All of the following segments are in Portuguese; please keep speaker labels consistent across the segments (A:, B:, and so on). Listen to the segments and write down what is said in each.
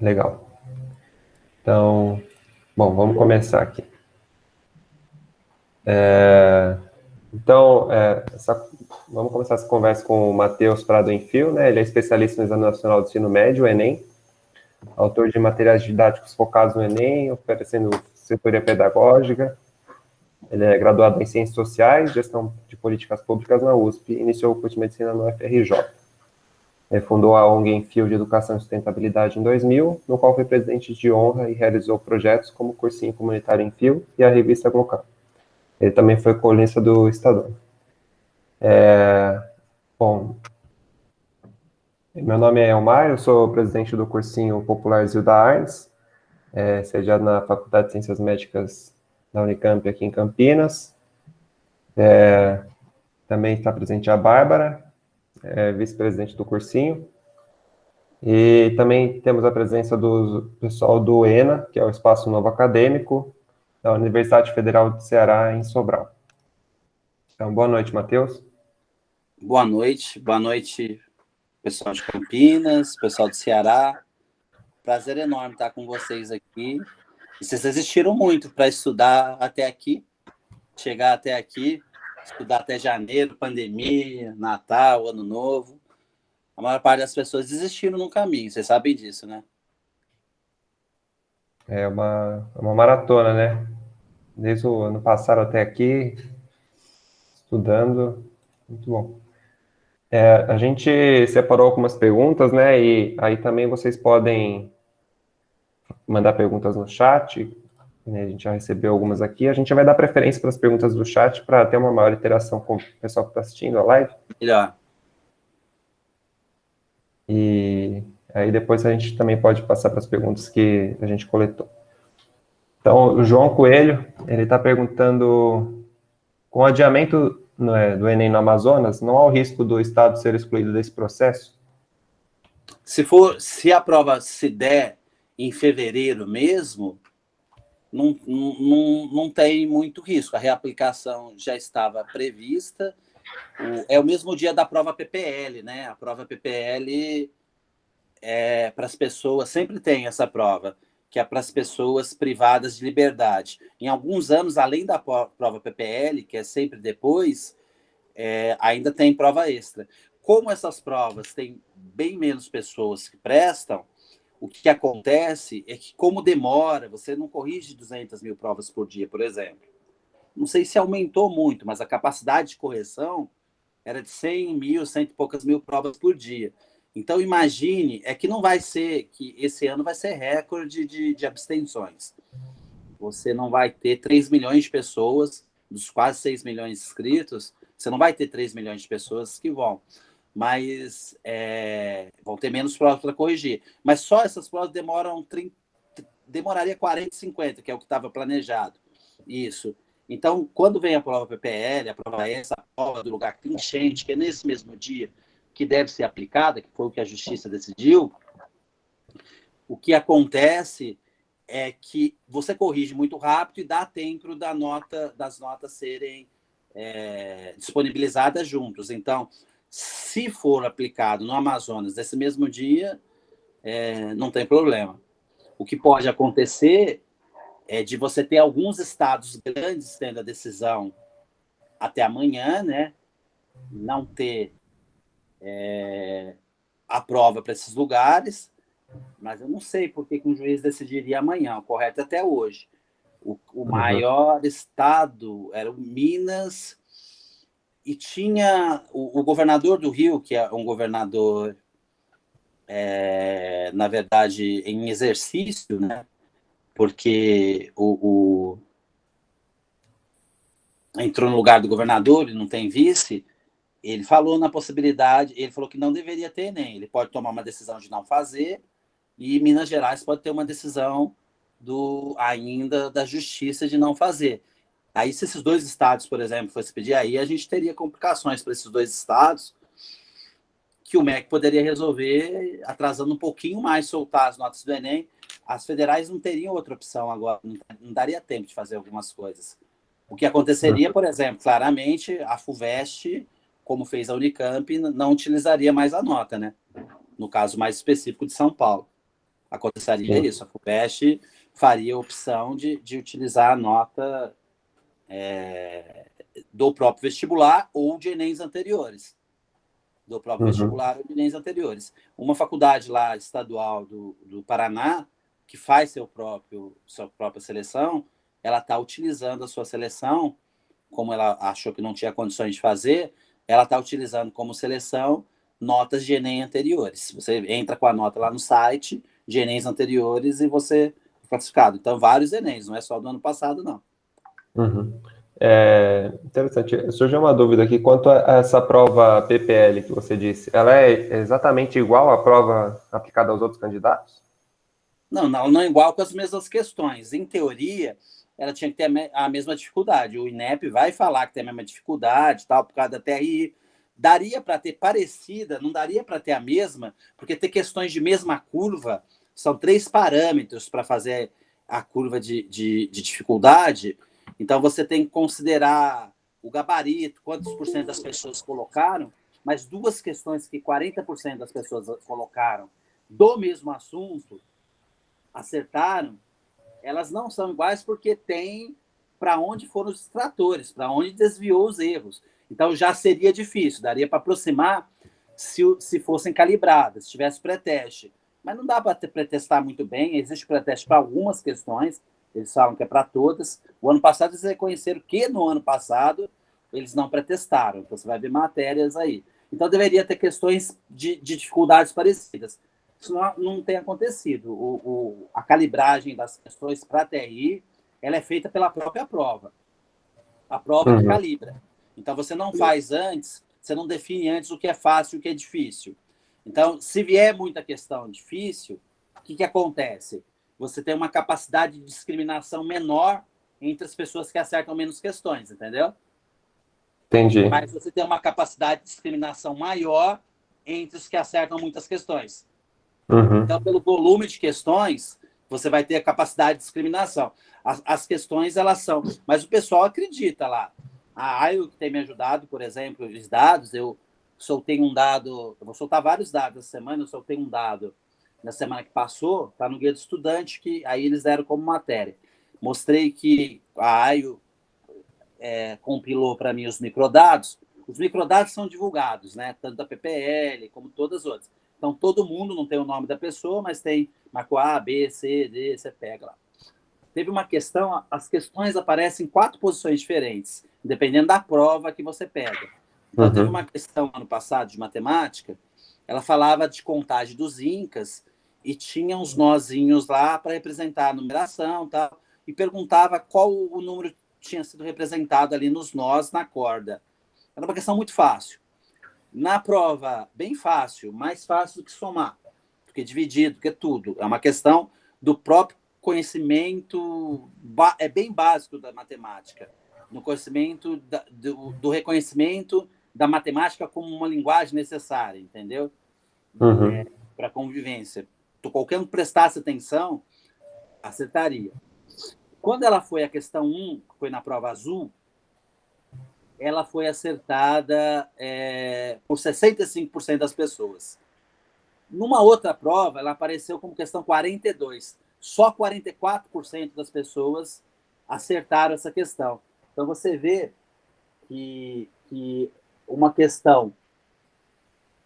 A: Legal. Então, bom, vamos começar aqui. Vamos começar essa conversa com o Matheus Prado Enfio, né? Ele é especialista no Exame Nacional do Ensino Médio, o Enem, autor de materiais didáticos focados no Enem, oferecendo assessoria pedagógica. Ele é graduado em Ciências Sociais, Gestão de Políticas Públicas na USP, iniciou o curso de Medicina no UFRJ. Ele fundou a ONG Enfio de Educação e Sustentabilidade em 2000, no qual foi presidente de honra e realizou projetos como o Cursinho Comunitário Enfio e a revista Glocal. Ele também foi colunista do Estadão. Bom, meu nome é Elmar, eu sou presidente do Cursinho Popular Zilda Arnes, sediado na Faculdade de Ciências Médicas da Unicamp, aqui em Campinas. Também está presente a Bárbara, vice-presidente do cursinho. E também temos a presença do pessoal do ENA, que é o Espaço Novo Acadêmico, da Universidade Federal do Ceará, em Sobral. Então, boa noite, Matheus.
B: Boa noite, pessoal de Campinas, pessoal do Ceará. Prazer enorme estar com vocês aqui. E vocês resistiram muito para estudar até aqui, chegar até aqui, estudar até janeiro, pandemia, Natal, Ano Novo. A maior parte das pessoas desistiram no caminho, vocês sabem disso, né?
A: É uma maratona, né? Desde o ano passado até aqui, estudando. Muito bom. A gente separou algumas perguntas, né? E aí também vocês podem mandar perguntas no chat. Né? A gente já recebeu algumas aqui. A gente vai dar preferência para as perguntas do chat para ter uma maior interação com o pessoal que está assistindo a live.
B: Melhor.
A: E aí depois a gente também pode passar para as perguntas que a gente coletou. Então, o João Coelho, ele está perguntando, com o adiamento do Enem no Amazonas, não há o risco do Estado ser excluído desse processo?
B: Se a prova se der em fevereiro mesmo, não tem muito risco. A reaplicação já estava prevista. É o mesmo dia da prova PPL, né? A prova PPL para as pessoas, sempre tem essa prova, que é para as pessoas privadas de liberdade. Em alguns anos, além da prova PPL, que é sempre depois, ainda tem prova extra. Como essas provas têm bem menos pessoas que prestam, o que acontece é que, como demora, você não corrige 200 mil provas por dia, por exemplo. Não sei se aumentou muito, mas a capacidade de correção era de 100 mil, cento e poucas mil provas por dia. Então, imagine, que não vai ser, que esse ano vai ser recorde de abstenções. Você não vai ter 3 milhões de pessoas, dos quase 6 milhões de inscritos, você não vai ter 3 milhões de pessoas que vão. Mas vão ter menos provas para corrigir. Mas só essas provas demoraria 40, 50, que é o que estava planejado. Isso. Então, quando vem a prova PPL, a prova essa, a prova do lugar que tem enchente, que é nesse mesmo dia que deve ser aplicada, que foi o que a Justiça decidiu, o que acontece é que você corrige muito rápido e dá tempo das notas serem disponibilizadas juntos. Então, se for aplicado no Amazonas nesse mesmo dia, não tem problema. O que pode acontecer é de você ter alguns estados grandes tendo a decisão até amanhã, né? Não ter a prova para esses lugares, mas eu não sei por que um juiz decidiria amanhã, o correto é até hoje. O maior estado era o Minas, e tinha o governador do Rio, que é um governador, na verdade, em exercício, né? Porque entrou no lugar do governador e não tem vice. Ele falou na possibilidade, ele falou que não deveria ter Enem. Ele pode tomar uma decisão de não fazer, e Minas Gerais pode ter uma decisão ainda da justiça de não fazer. Aí, se esses dois estados, por exemplo, fosse pedir, aí a gente teria complicações para esses dois estados, que o MEC poderia resolver atrasando um pouquinho mais, soltar as notas do Enem. As federais não teriam outra opção agora, não daria tempo de fazer algumas coisas. O que aconteceria, por exemplo, claramente, a FUVEST, como fez a Unicamp, não utilizaria mais a nota, né? No caso mais específico de São Paulo. Aconteceria isso, a FUVEST faria a opção de utilizar a nota do próprio vestibular ou de Enems anteriores. Do próprio vestibular ou de Enems anteriores. Uma faculdade lá estadual do Paraná, que faz sua própria seleção, ela está utilizando a sua seleção, como ela achou que não tinha condições de fazer, ela está utilizando como seleção notas de Enem anteriores. Você entra com a nota lá no site de Enems anteriores e você é classificado. Então, vários Enems, não é só do ano passado, não.
A: Interessante. Surgiu uma dúvida aqui quanto a essa prova PPL que você disse. Ela é exatamente igual à prova aplicada aos outros candidatos?
B: Não é igual com as mesmas questões. Em teoria, ela tinha que ter a mesma dificuldade. O INEP vai falar que tem a mesma dificuldade, tal, por causa da TRI. Daria para ter parecida, não daria para ter a mesma, porque ter questões de mesma curva são 3 parâmetros para fazer a curva de dificuldade. Então, você tem que considerar o gabarito, quantos por cento das pessoas colocaram, mas 2 questões que 40% das pessoas colocaram do mesmo assunto, acertaram, elas não são iguais porque tem para onde foram os distratores, para onde desviou os erros. Então, já seria difícil, daria para aproximar se fossem calibradas, se tivesse pré-teste. Mas não dá para pré-testar muito bem, existe pré-teste para algumas questões, eles falam que é para todas. O ano passado, eles reconheceram que no ano passado eles não pré-testaram, então você vai ver matérias aí. Então, deveria ter questões de dificuldades parecidas. Isso não tem acontecido. A calibragem das questões para a TRI, ela é feita pela própria prova. A prova que calibra. Então, você não faz antes, você não define antes o que é fácil e o que é difícil. Então, se vier muita questão difícil, o que acontece? Você tem uma capacidade de discriminação menor entre as pessoas que acertam menos questões, entendeu?
A: Entendi.
B: Mas você tem uma capacidade de discriminação maior entre os que acertam muitas questões. Então, pelo volume de questões, você vai ter a capacidade de discriminação. As questões, elas são... Mas o pessoal acredita lá. A AIO, que tem me ajudado, por exemplo, os dados, eu soltei um dado... Eu vou soltar vários dados essa semana, eu soltei um dado na semana que passou, está no Guia do Estudante, que aí eles deram como matéria. Mostrei que a AIO compilou para mim os microdados. Os microdados são divulgados, né? Tanto da PPL como todas as outras. Então, todo mundo não tem o nome da pessoa, mas marcou A, B, C, D, você pega lá. Teve uma questão, as questões aparecem em 4 posições diferentes, dependendo da prova que você pega. Então, teve uma questão ano passado de matemática, ela falava de contagem dos incas e tinha uns nozinhos lá para representar a numeração e tal, e perguntava qual o número tinha sido representado ali nos nós na corda. Era uma questão muito fácil. Na prova, bem fácil, mais fácil do que somar, do que dividir, do que tudo. É uma questão do próprio conhecimento, é bem básico da matemática, no conhecimento do reconhecimento da matemática como uma linguagem necessária, entendeu? Para a convivência. Qualquer um que prestasse atenção, acertaria. Quando ela foi a questão 1, que foi na prova azul, ela foi acertada por 65% das pessoas. Numa outra prova, ela apareceu como questão 42. Só 44% das pessoas acertaram essa questão. Então, você vê que uma questão,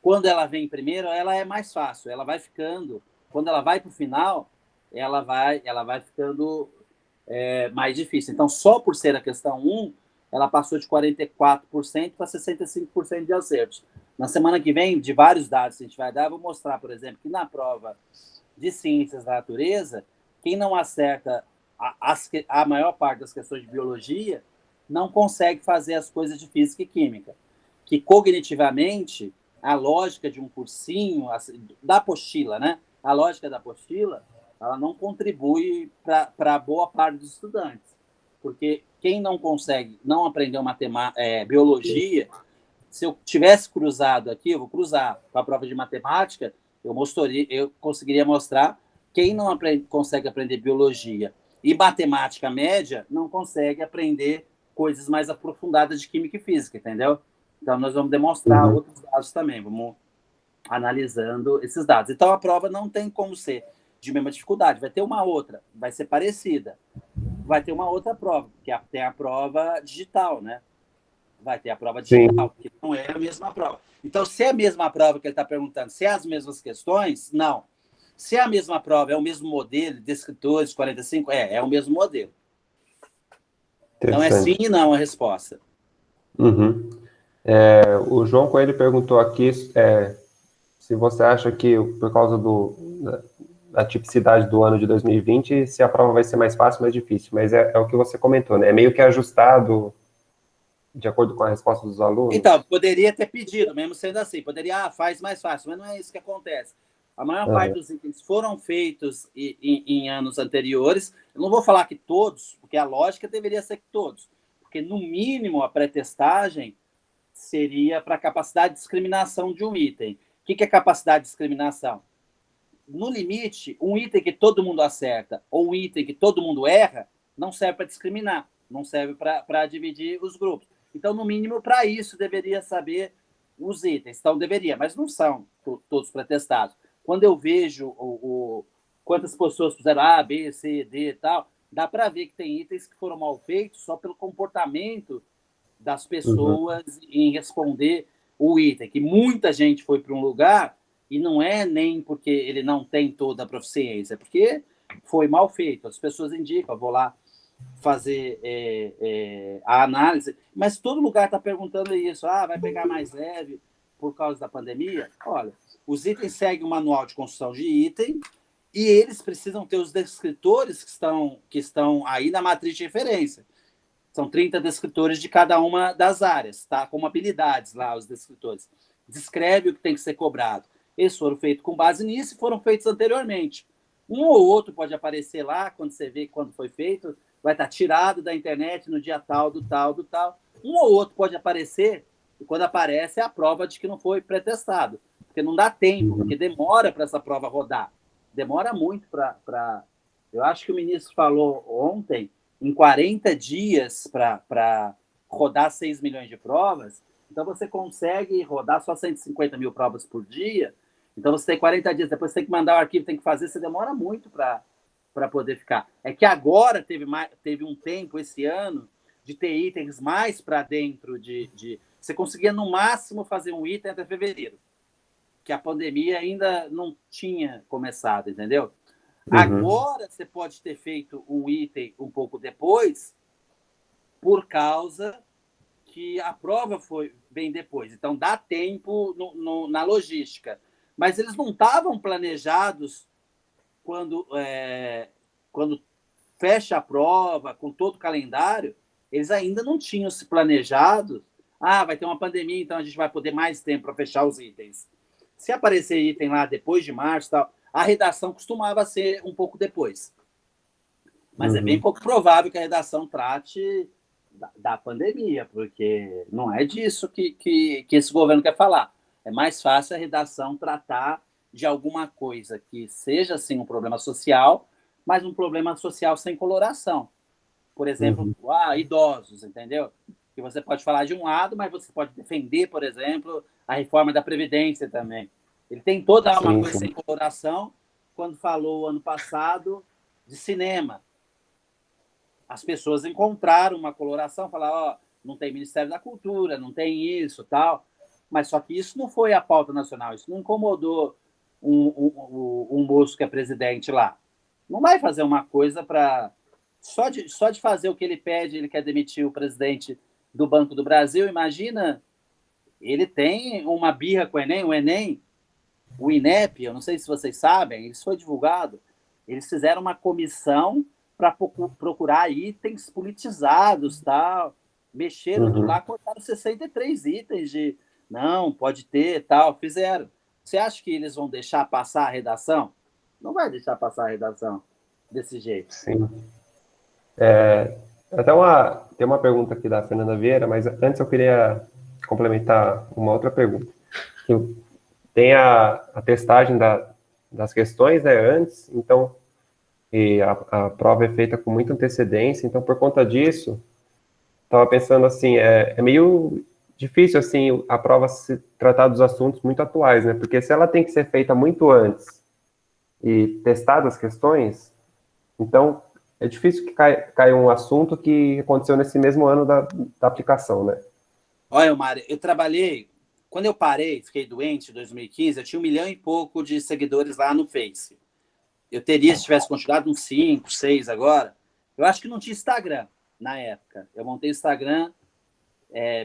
B: quando ela vem primeiro, ela é mais fácil. Ela vai ficando... Quando ela vai para o final, ela vai ficando mais difícil. Então, só por ser a questão 1, ela passou de 44% para 65% de acertos. Na semana que vem, de vários dados que a gente vai dar, eu vou mostrar, por exemplo, que na prova de ciências da natureza, quem não acerta a maior parte das questões de biologia não consegue fazer as coisas de física e química. Que cognitivamente, a lógica de um cursinho, da apostila, né? A lógica da apostila, ela não contribui para boa parte dos estudantes. Porque quem não consegue, não aprendeu biologia, se eu tivesse cruzado aqui, eu vou cruzar com a prova de matemática, eu conseguiria mostrar quem não consegue aprender biologia e matemática média não consegue aprender coisas mais aprofundadas de química e física, entendeu? Então, nós vamos demonstrar outros dados também, vamos analisando esses dados. Então, a prova não tem como ser de mesma dificuldade. Vai ter uma outra, vai ser parecida. Vai ter uma outra prova, que tem a prova digital, né? Vai ter a prova digital,
A: Sim.
B: que não é a mesma prova. Então, se é a mesma prova que ele está perguntando, se é as mesmas questões, não. Se é a mesma prova, é o mesmo modelo, descritores, 45, é o mesmo modelo. Então, é sim e não a resposta.
A: Uhum. O João Coelho perguntou aqui se você acha que, por causa da tipicidade do ano de 2020, se a prova vai ser mais fácil ou mais difícil. Mas é o que você comentou, né? É meio que ajustado de acordo com a resposta dos alunos.
B: Então, poderia ter pedido, mesmo sendo assim. Poderia, faz mais fácil, mas não é isso que acontece. A maior parte dos itens foram feitos em anos anteriores. Eu não vou falar que todos, porque a lógica deveria ser que todos. Porque, no mínimo, a pré-testagem seria para a capacidade de discriminação de um item. O que é capacidade de discriminação? No limite, um item que todo mundo acerta ou um item que todo mundo erra não serve para discriminar, não serve para dividir os grupos. Então, no mínimo, para isso, deveria saber os itens. Então, deveria, mas não são todos pré-testados. Quando eu vejo quantas pessoas fizeram A, B, C, D e tal, dá para ver que tem itens que foram mal feitos só pelo comportamento das pessoas em responder o item, que muita gente foi para um lugar e não é nem porque ele não tem toda a proficiência, é porque foi mal feito. As pessoas indicam, vou lá fazer a análise, mas todo lugar está perguntando isso. Vai pegar mais leve por causa da pandemia? Olha, os itens seguem o manual de construção de item e eles precisam ter os descritores que estão aí na matriz de referência. São 30 descritores de cada uma das áreas, tá? Como habilidades lá, os descritores. Descreve o que tem que ser cobrado. Eles foram feitos com base nisso e foram feitos anteriormente. Um ou outro pode aparecer lá, quando você vê quando foi feito, vai estar tirado da internet no dia tal, do tal, do tal. Um ou outro pode aparecer, e quando aparece é a prova de que não foi pré-testado. Porque não dá tempo, porque demora para essa prova rodar. Demora muito para... Eu acho que o ministro falou ontem, em 40 dias para rodar 6 milhões de provas, então você consegue rodar só 150 mil provas por dia, então você tem 40 dias, depois você tem que mandar o arquivo, tem que fazer, você demora muito para poder ficar. É que agora teve um tempo, esse ano, de ter itens mais para dentro Você conseguia, no máximo, fazer um item até fevereiro, que a pandemia ainda não tinha começado, entendeu? Agora você pode ter feito um item um pouco depois, por causa que a prova foi bem depois. Então, dá tempo na logística. Mas eles não estavam planejados quando fecha a prova, com todo o calendário, eles ainda não tinham se planejado. Vai ter uma pandemia, então a gente vai poder mais tempo para fechar os itens. Se aparecer item lá depois de março, tal, a redação costumava ser um pouco depois. Mas é bem pouco provável que a redação trate da pandemia, porque não é disso que esse governo quer falar. É mais fácil a redação tratar de alguma coisa que seja, sim, um problema social, mas um problema social sem coloração. Por exemplo, idosos, entendeu? Que você pode falar de um lado, mas você pode defender, por exemplo, a reforma da Previdência também. Ele tem toda uma coisa sem coloração. Quando falou ano passado de cinema, as pessoas encontraram uma coloração, falaram, não tem Ministério da Cultura, não tem isso, tal. Mas só que isso não foi a pauta nacional, isso não incomodou um moço que é presidente lá. Não vai fazer uma coisa para... Só de fazer o que ele pede, ele quer demitir o presidente do Banco do Brasil. Imagina, ele tem uma birra com o Enem, o INEP, eu não sei se vocês sabem, isso foi divulgado, eles fizeram uma comissão para procurar itens politizados, tal, mexeram tudo lá, cortaram 63 itens de não, pode ter, tal, fizeram. Você acha que eles vão deixar passar a redação? Não vai deixar passar a redação desse jeito.
A: Sim. Tem uma pergunta aqui da Fernanda Vieira, mas antes eu queria complementar uma outra pergunta. Tem a testagem das questões, né, antes, então, e a prova é feita com muita antecedência, então, por conta disso, estava pensando assim, é meio difícil, assim, a prova se tratar dos assuntos muito atuais, né, porque se ela tem que ser feita muito antes, e testado as questões, então é difícil que caia um assunto que aconteceu nesse mesmo ano da aplicação, né?
B: Olha, Mário, eu trabalhei. Quando eu parei, fiquei doente em 2015, eu tinha 1 milhão e pouco de seguidores lá no Face. Eu teria, se tivesse continuado, uns 5, 6 agora. Eu acho que não tinha Instagram na época. Eu montei o Instagram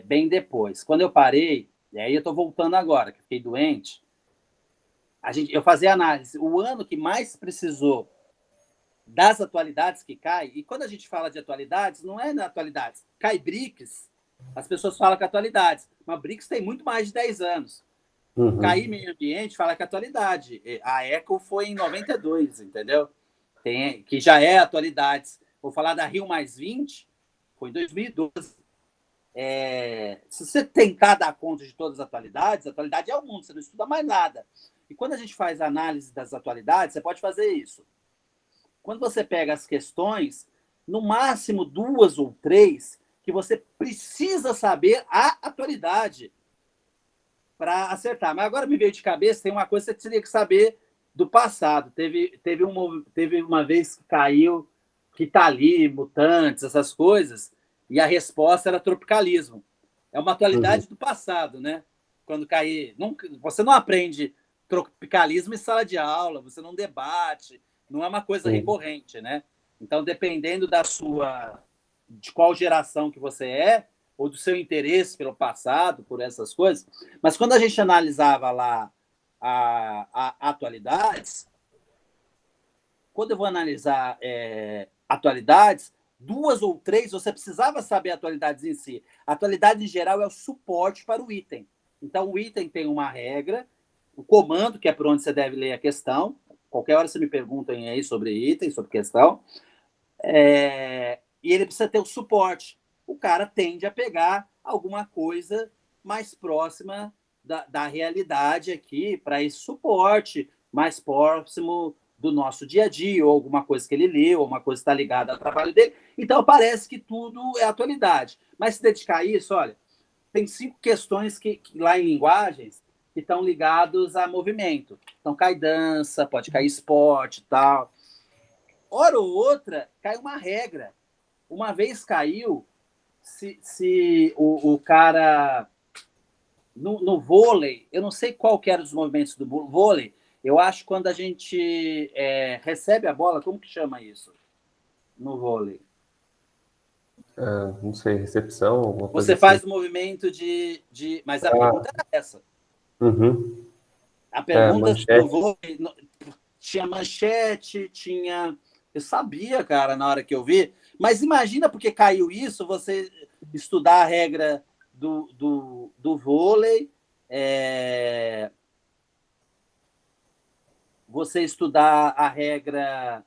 B: bem depois. Quando eu parei, e aí eu estou voltando agora, que fiquei doente, eu fazia análise. O ano que mais precisou das atualidades que cai, e quando a gente fala de atualidades, não é na atualidades. Cai BRICS, as pessoas falam que é atualidades, mas BRICS tem muito mais de 10 anos. Cair meio ambiente fala que é atualidade. A Eco foi em 92, entendeu? Que já é atualidades. Vou falar da Rio Mais 20, foi em 2012. Se você tentar dar conta de todas as atualidades, a atualidade é o mundo, você não estuda mais nada. E quando a gente faz a análise das atualidades, você pode fazer isso. Quando você pega as questões, no máximo 2 ou 3, que você precisa saber a atualidade para acertar. Mas agora me veio de cabeça, tem uma coisa que você teria que saber do passado. Teve uma vez que caiu Kitali, Mutantes, essas coisas, e a resposta era tropicalismo. É uma atualidade do passado, né? Quando cair... você não aprende tropicalismo em sala de aula, você não debate, não é uma coisa recorrente, né? Então, dependendo de qual geração que você é, ou do seu interesse pelo passado, por essas coisas. Mas quando a gente analisava lá a atualidades, quando eu vou analisar atualidades, 2 ou 3, você precisava saber atualidades em si. A atualidade, em geral, é o suporte para o item. Então, o item tem uma regra, o comando, que é por onde você deve ler a questão. Qualquer hora você me perguntam aí sobre item, sobre questão. E ele precisa ter o suporte. O cara tende a pegar alguma coisa mais próxima da realidade aqui para esse suporte, mais próximo do nosso dia a dia, ou alguma coisa que ele leu, ou uma coisa que está ligada ao trabalho dele. Então, parece que tudo é atualidade. Mas se dedicar a isso, olha, tem 5 questões que lá em linguagens que estão ligados a movimento. Então, cai dança, pode cair esporte e tal. Hora ou outra, cai uma regra. Uma vez caiu, se o cara... No vôlei, eu não sei qual que era os movimentos do vôlei, eu acho que quando a gente recebe a bola, como que chama isso no vôlei?
A: Não sei, recepção, alguma coisa
B: Você
A: assim.
B: faz o movimento Mas a pergunta era essa. A pergunta do vôlei tinha manchete, tinha... Eu sabia, cara, na hora que eu vi. Mas imagina porque caiu isso, você estudar a regra do vôlei, você estudar a regra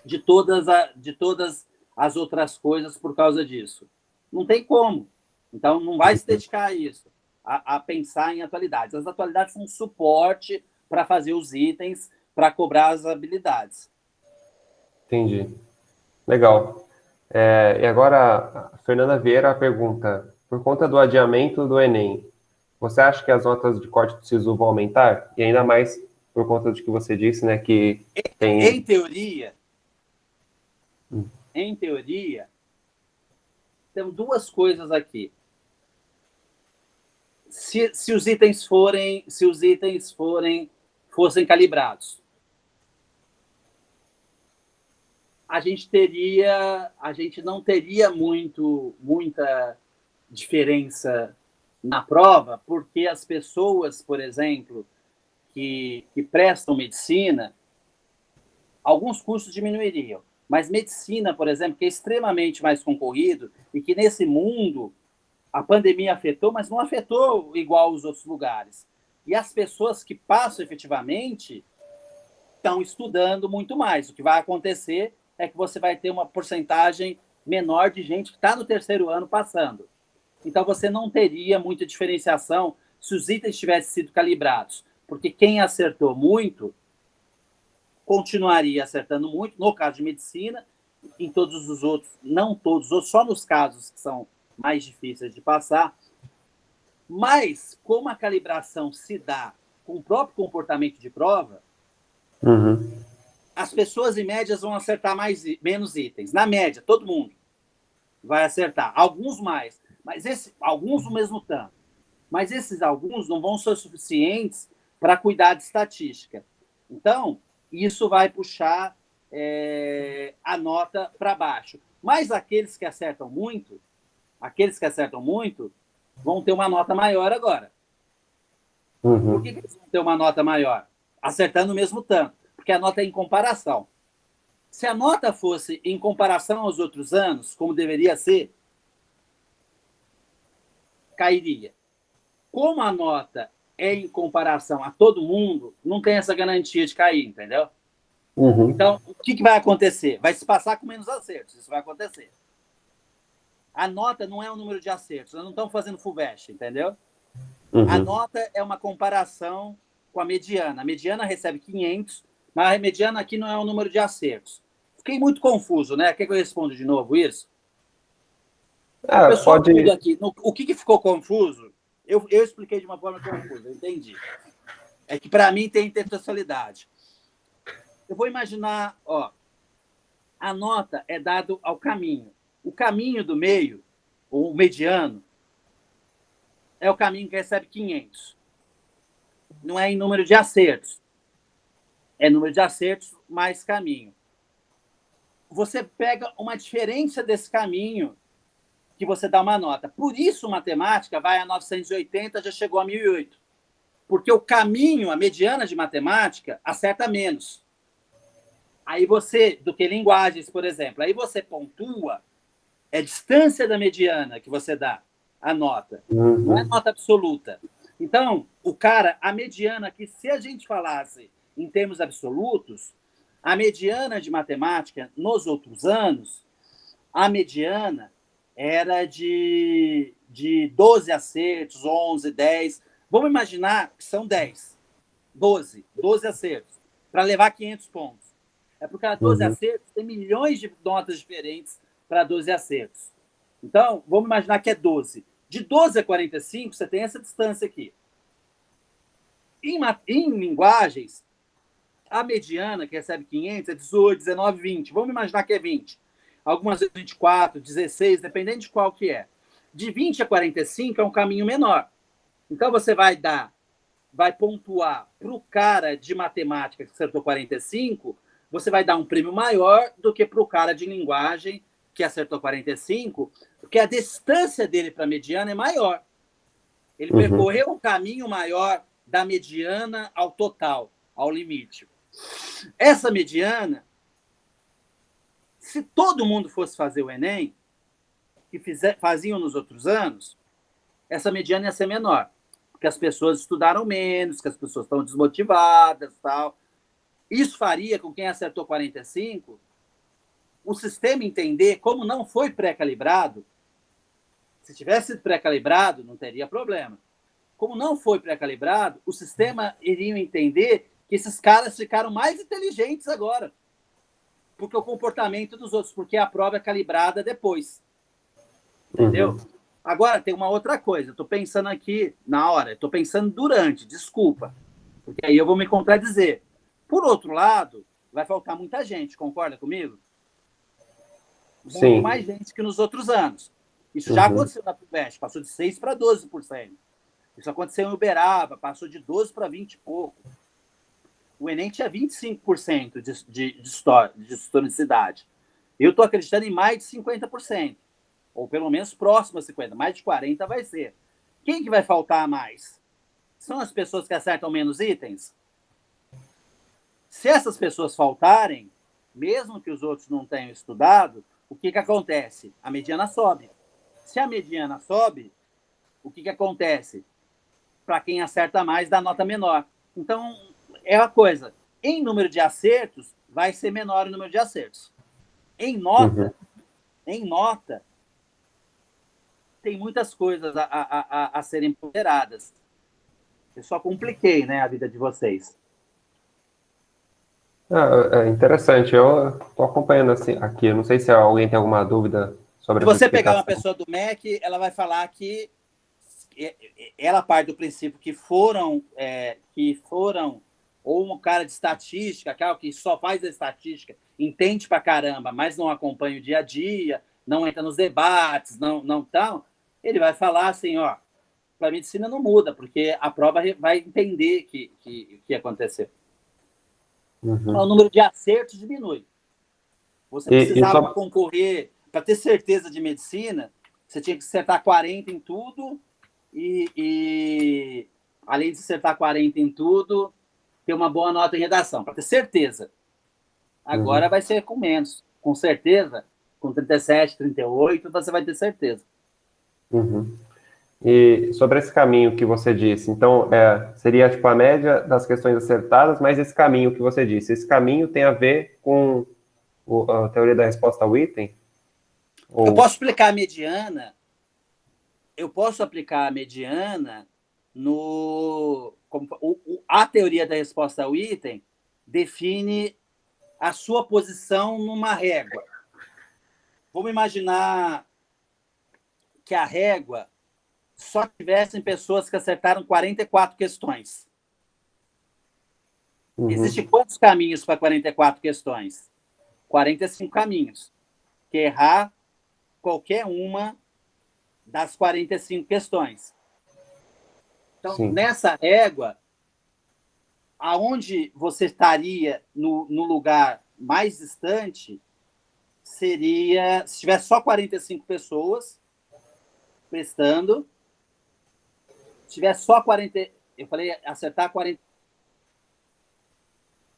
B: de todas as outras coisas por causa disso. Não tem como. Então, não vai se dedicar a isso, a pensar em atualidades. As atualidades são um suporte para fazer os itens, para cobrar as habilidades.
A: Entendi. Legal. E agora, a Fernanda Vieira pergunta, por conta do adiamento do Enem, você acha que as notas de corte do SISU vão aumentar? E ainda mais por conta do que você disse, né, que tem...
B: Em teoria, tem 2 coisas aqui. Se os itens fossem calibrados, a gente não teria muita diferença na prova, porque as pessoas, por exemplo, que prestam medicina, alguns cursos diminuiriam. Mas medicina, por exemplo, que é extremamente mais concorrido e que nesse mundo a pandemia afetou, mas não afetou igual os outros lugares. E as pessoas que passam efetivamente estão estudando muito mais. O que vai acontecer é que você vai ter uma porcentagem menor de gente que está no 3º ano passando. Então, você não teria muita diferenciação se os itens tivessem sido calibrados, porque quem acertou muito continuaria acertando muito, no caso de medicina, em todos os outros, não todos os outros, só nos casos que são mais difíceis de passar. Mas, como a calibração se dá com o próprio comportamento de prova, as pessoas em média vão acertar menos itens. Na média, todo mundo vai acertar. Alguns mais, mas alguns no mesmo tanto. Mas esses alguns não vão ser suficientes para cuidar de estatística. Então, isso vai puxar a nota para baixo. Mas aqueles que acertam muito, vão ter uma nota maior agora. Por que eles vão ter uma nota maior? Acertando o mesmo tanto. Porque a nota é em comparação. Se a nota fosse em comparação aos outros anos, como deveria ser, cairia. Como a nota é em comparação a todo mundo, não tem essa garantia de cair, entendeu? Então, o que vai acontecer? Vai se passar com menos acertos, isso vai acontecer. A nota não é o número de acertos, nós não estamos fazendo FUVEST, entendeu? A nota é uma comparação com a mediana. A mediana recebe 500, mas a mediana aqui não é o número de acertos. Fiquei muito confuso, né? Quer que eu responda de novo isso? O pessoal tudo aqui, o que ficou confuso, eu expliquei de uma forma confusa, eu entendi. É que, para mim, tem intertextualidade. Eu vou imaginar, a nota é dado ao caminho. O caminho do meio, o mediano, é o caminho que recebe 500. Não é em número de acertos. É número de acertos mais caminho. Você pega uma diferença desse caminho que você dá uma nota. Por isso, matemática vai a 980, já chegou a 1008. Porque o caminho, a mediana de matemática, acerta menos. Aí você, do que linguagens, por exemplo, aí você pontua, é distância da mediana que você dá a nota. Não é nota absoluta. Então, a mediana, que se a gente falasse em termos absolutos, a mediana de matemática, nos outros anos, a mediana era de 12 acertos, 11, 10. Vamos imaginar que são 10, 12 acertos, para levar 500 pontos. É porque a 12 acertos tem milhões de notas diferentes para 12 acertos. Então, vamos imaginar que é 12. De 12 a 45, você tem essa distância aqui. Em linguagens, a mediana, que recebe 500, é 18, 19, 20. Vamos imaginar que é 20. Algumas vezes 24, 16, dependendo de qual que é. De 20 a 45 é um caminho menor. Então, você vai pontuar para o cara de matemática que acertou 45, você vai dar um prêmio maior do que para o cara de linguagem que acertou 45, porque a distância dele para a mediana é maior. Ele percorreu um caminho maior da mediana ao total, ao limite. Essa mediana, se todo mundo fosse fazer o Enem, que faziam nos outros anos, essa mediana ia ser menor, porque as pessoas estudaram menos, que as pessoas estão desmotivadas, tal. Isso faria com quem acertou 45, o sistema entender, como não foi pré-calibrado. Se tivesse sido pré-calibrado, não teria problema. Como não foi pré-calibrado, o sistema iria entender que esses caras ficaram mais inteligentes agora, porque o comportamento dos outros, porque a prova é calibrada depois. Entendeu? Agora, tem uma outra coisa. Eu estou pensando aqui na hora, estou pensando durante, desculpa, porque aí eu vou me contradizer. Por outro lado, vai faltar muita gente, concorda comigo?
A: Sim.
B: Muito mais gente que nos outros anos. Isso já aconteceu na FUVEST, passou de 6% para 12%. Isso aconteceu em Uberaba, passou de 12% para 20% e pouco. O Enem tinha 25% de historicidade. Eu estou acreditando em mais de 50%, ou pelo menos próximo a 50%, mais de 40% vai ser. Quem que vai faltar mais? São as pessoas que acertam menos itens? Se essas pessoas faltarem, mesmo que os outros não tenham estudado, o que acontece? A mediana sobe. Se a mediana sobe, o que acontece? Para quem acerta mais, dá nota menor. Então, é uma coisa. Em número de acertos, vai ser menor o número de acertos. Em nota, tem muitas coisas a serem ponderadas. Eu só compliquei, né, a vida de vocês.
A: É interessante, eu estou acompanhando assim, aqui, eu não sei se alguém tem alguma dúvida sobre
B: Se
A: essa
B: você pegar uma
A: explicação.
B: pessoa do MEC, ela vai falar que ela parte do princípio que foram ou um cara de estatística, cara que só faz a estatística, entende pra caramba, mas não acompanha o dia a dia, não entra nos debates, não tal, ele vai falar assim, ó, para a medicina não muda, porque a prova vai entender que aconteceu.
A: Uhum.
B: O número de acertos diminui. Você precisava concorrer, para ter certeza de medicina, você tinha que acertar 40 em tudo e além de acertar 40 em tudo, ter uma boa nota em redação, para ter certeza. Agora vai ser com menos. Com certeza, com 37, 38, você vai ter certeza.
A: Uhum. E sobre esse caminho que você disse, então, seria tipo a média das questões acertadas, mas esse caminho que você disse, esse caminho tem a ver com a teoria da resposta ao item? Ou...
B: Eu posso explicar a mediana, a teoria da resposta ao item define a sua posição numa régua. Vamos imaginar que a régua só tivessem pessoas que acertaram 44 questões. Existem quantos caminhos para 44 questões? 45 caminhos. Que errar qualquer uma das 45 questões. Então, sim, nessa régua, aonde você estaria no lugar mais distante seria, se tivesse só 45 pessoas prestando, se tivesse só 40, eu falei acertar 40,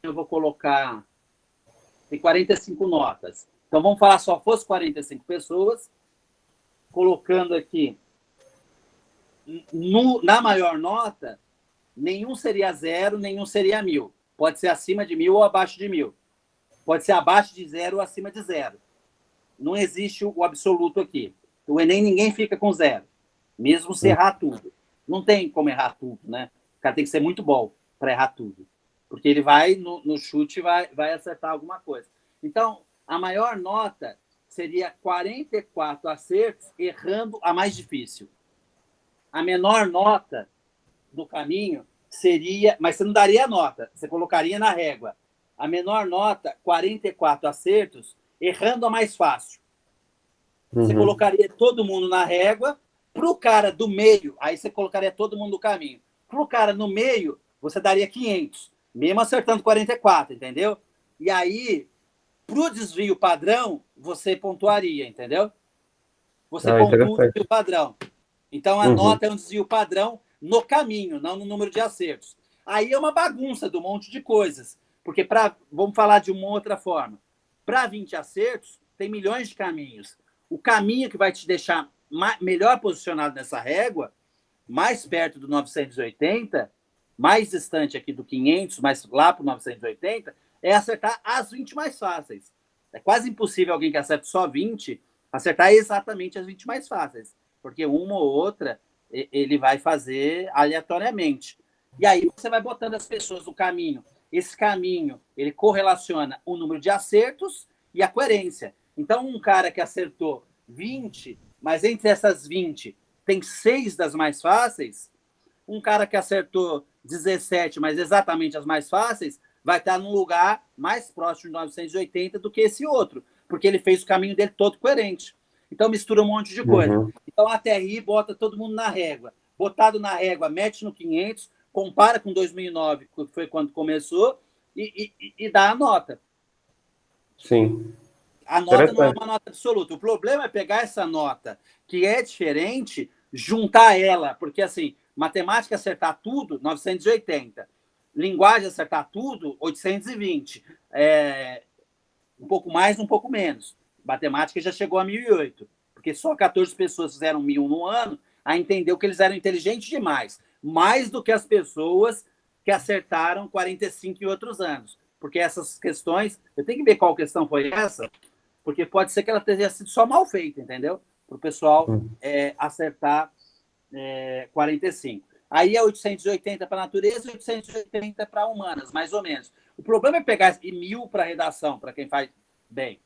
B: eu vou colocar, tem 45 notas. Então, vamos falar só fosse 45 pessoas, colocando aqui, na maior nota, nenhum seria 0, nenhum seria 1000. Pode ser acima de 1000 ou abaixo de 1000. Pode ser abaixo de 0 ou acima de 0. Não existe o absoluto aqui. O Enem ninguém fica com 0, mesmo se errar tudo. Não tem como errar tudo, né? O cara tem que ser muito bom para errar tudo. Porque ele vai, no chute, vai acertar alguma coisa. Então, a maior nota seria 44 acertos, errando a mais difícil. A menor nota do caminho seria... Mas você não daria a nota, você colocaria na régua. A menor nota, 44 acertos, errando a mais fácil. Você colocaria todo mundo na régua. Para o cara do meio, aí você colocaria todo mundo no caminho. Para o cara no meio, você daria 500, mesmo acertando 44, entendeu? E aí, para o desvio padrão, você pontuaria, entendeu? Você pontua o desvio padrão. Então, a nota é um desvio padrão no caminho, não no número de acertos. Aí é uma bagunça de um monte de coisas. Porque, vamos falar de uma outra forma. Para 20 acertos, tem milhões de caminhos. O caminho que vai te deixar melhor posicionado nessa régua, mais perto do 980, mais distante aqui do 500, mas lá para o 980, é acertar as 20 mais fáceis. É quase impossível alguém que acerte só 20 acertar exatamente as 20 mais fáceis, porque uma ou outra ele vai fazer aleatoriamente. E aí você vai botando as pessoas no caminho. Esse caminho, ele correlaciona o número de acertos e a coerência. Então, um cara que acertou 20, mas entre essas 20 tem 6 das mais fáceis, um cara que acertou 17, mas exatamente as mais fáceis, vai estar num lugar mais próximo de 980 do que esse outro, porque ele fez o caminho dele todo coerente. Então, mistura um monte de coisa. Então, a TRI bota todo mundo na régua. Botado na régua, mete no 500, compara com 2009, que foi quando começou, e dá a nota.
A: Sim.
B: A nota não é uma nota absoluta. O problema é pegar essa nota, que é diferente, juntar ela, porque, assim, matemática acertar tudo, 980. Linguagem acertar tudo, 820. Um pouco mais, um pouco menos. Matemática já chegou a 1008, porque só 14 pessoas fizeram 1000 no ano, a entendeu que eles eram inteligentes demais, mais do que as pessoas que acertaram 45 em outros anos. Porque essas questões, eu tenho que ver qual questão foi essa, porque pode ser que ela tenha sido só mal feita, entendeu? Para o pessoal acertar 45. Aí é 880 para a natureza e 880 para humanas, mais ou menos. O problema é pegar 1000 para redação, para quem faz bem.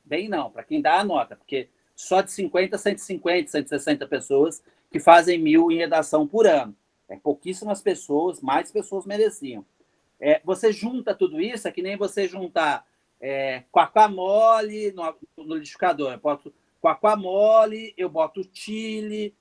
B: Bem não, para quem dá a nota, porque só de 50, 150, 160 pessoas que fazem 1.000 em redação por ano. Pouquíssimas pessoas, mais pessoas mereciam. Você junta tudo isso, é que nem você juntar guacamole no liquidificador. Eu boto guacamole, eu boto chile.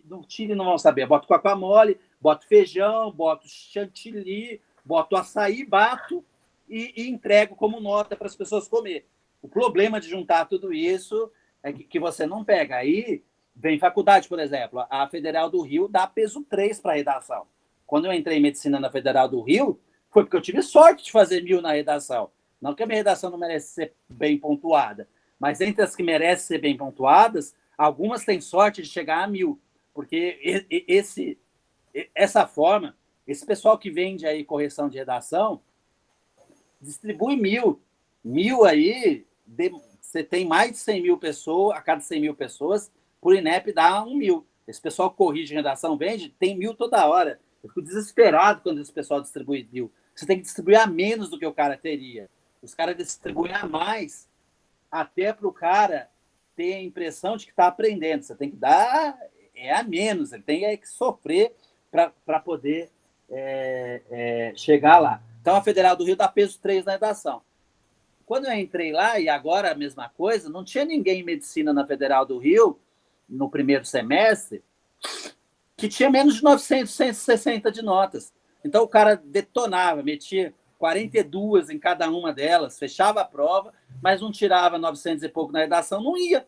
B: No chile não vão saber. Eu boto guacamole, boto feijão, boto chantilly, boto açaí, bato e entrego como nota para as pessoas comer. O problema de juntar tudo isso é que você não pega. Aí vem faculdade, por exemplo. A Federal do Rio dá peso 3 para a redação. Quando eu entrei em medicina na Federal do Rio, foi porque eu tive sorte de fazer 1.000 na redação. Não que a minha redação não merece ser bem pontuada, mas entre as que merecem ser bem pontuadas, algumas têm sorte de chegar a 1.000. Porque essa forma, esse pessoal que vende aí correção de redação, distribui 1.000. 1.000 aí, você tem mais de 100.000 pessoas, a cada 100.000 pessoas, por INEP dá 1.000. Esse pessoal que corrige redação, vende, tem 1.000 toda hora. Eu fico desesperado quando esse pessoal distribui 1.000. Você tem que distribuir a menos do que o cara teria. Os caras distribuem a mais, até para o cara ter a impressão de que está aprendendo. Você tem que dar a menos, ele tem que sofrer para poder chegar lá. Então, a Federal do Rio dá peso 3 na redação. Quando eu entrei lá, e agora a mesma coisa, não tinha ninguém em medicina na Federal do Rio, no primeiro semestre, que tinha menos de 900, 160 de notas. Então, o cara detonava, metia 42 em cada uma delas, fechava a prova, mas não tirava 900 e pouco na redação, não ia.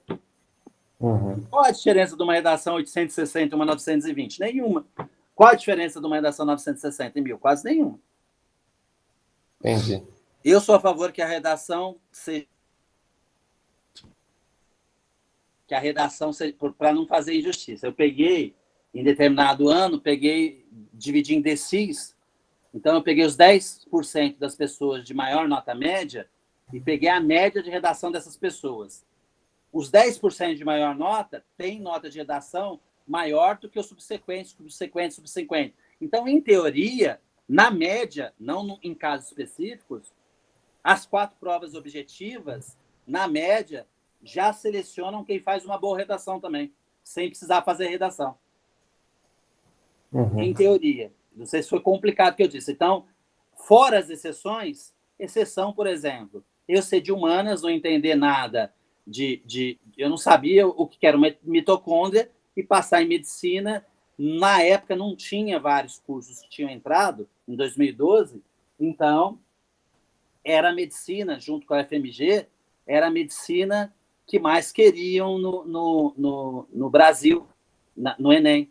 A: Uhum.
B: Qual a diferença de uma redação 860 e uma 920? Nenhuma. Qual a diferença de uma redação 960 e 1.000? Quase nenhuma.
A: Entendi.
B: Eu sou a favor que a redação seja... para não fazer injustiça. Eu peguei, em determinado ano, dividi em DCIS. Então, eu peguei os 10% das pessoas de maior nota média e peguei a média de redação dessas pessoas. Os 10% de maior nota têm nota de redação maior do que os subsequentes. Então, em teoria, na média, não em casos específicos, as 4 provas objetivas, na média, já selecionam quem faz uma boa redação também, sem precisar fazer redação.
A: Uhum.
B: Em teoria. Não sei se foi complicado o que eu disse. Então, fora as exceções, exceção, por exemplo, eu ser de humanas, não entender nada eu não sabia o que era uma mitocôndria e passar em medicina. Na época, não tinha vários cursos que tinham entrado, em 2012, então, era a medicina, junto com a FMG, era a medicina que mais queriam no Brasil, no Enem.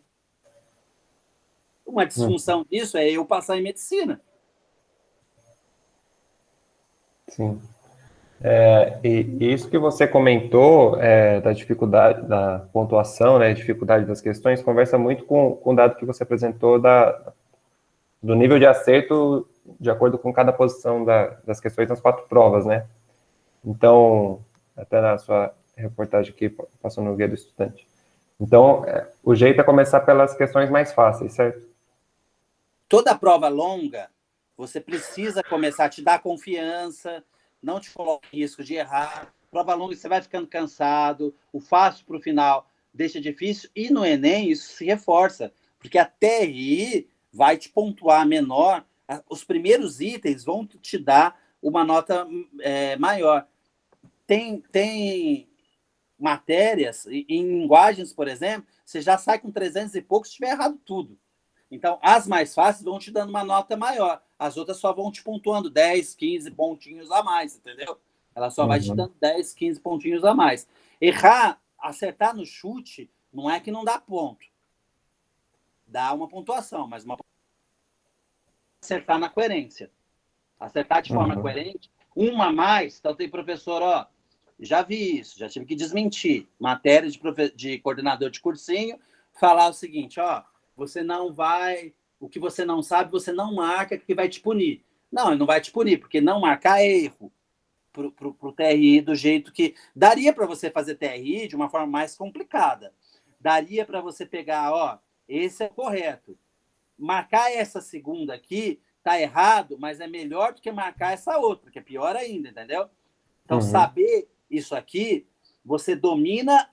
B: Uma disfunção disso é eu passar em medicina.
A: Sim. E isso que você comentou da dificuldade da pontuação, né, dificuldade das questões, conversa muito com o dado que você apresentou do nível de acerto de acordo com cada posição das questões nas 4 provas, né? Então, até na sua reportagem aqui, passou no Guia do Estudante. Então, o jeito é começar pelas questões mais fáceis, certo?
B: Toda prova longa, você precisa começar a te dar confiança, não te coloca em risco de errar. Prova longa, você vai ficando cansado, o fácil para o final deixa difícil, e no Enem isso se reforça, porque a TRI vai te pontuar menor, os primeiros itens vão te dar uma nota maior. Tem matérias, em linguagens, por exemplo, você já sai com 300 e pouco se tiver errado tudo. Então, as mais fáceis vão te dando uma nota maior. As outras só vão te pontuando 10, 15 pontinhos a mais, entendeu? Ela só vai te dando 10, 15 pontinhos a mais. Acertar no chute, não é que não dá ponto. Dá uma pontuação, mas acertar na coerência. Acertar de forma coerente, uma a mais. Então, tem professor, já vi isso, já tive que desmentir. Matéria de coordenador de cursinho, falar o seguinte, você não vai... O que você não sabe, você não marca, que vai te punir. Não, ele não vai te punir, porque não marcar é erro para o TRI do jeito que... Daria para você fazer TRI de uma forma mais complicada. Daria para você pegar, esse é correto. Marcar essa segunda aqui está errado, mas é melhor do que marcar essa outra, que é pior ainda, entendeu? Então, saber isso aqui você domina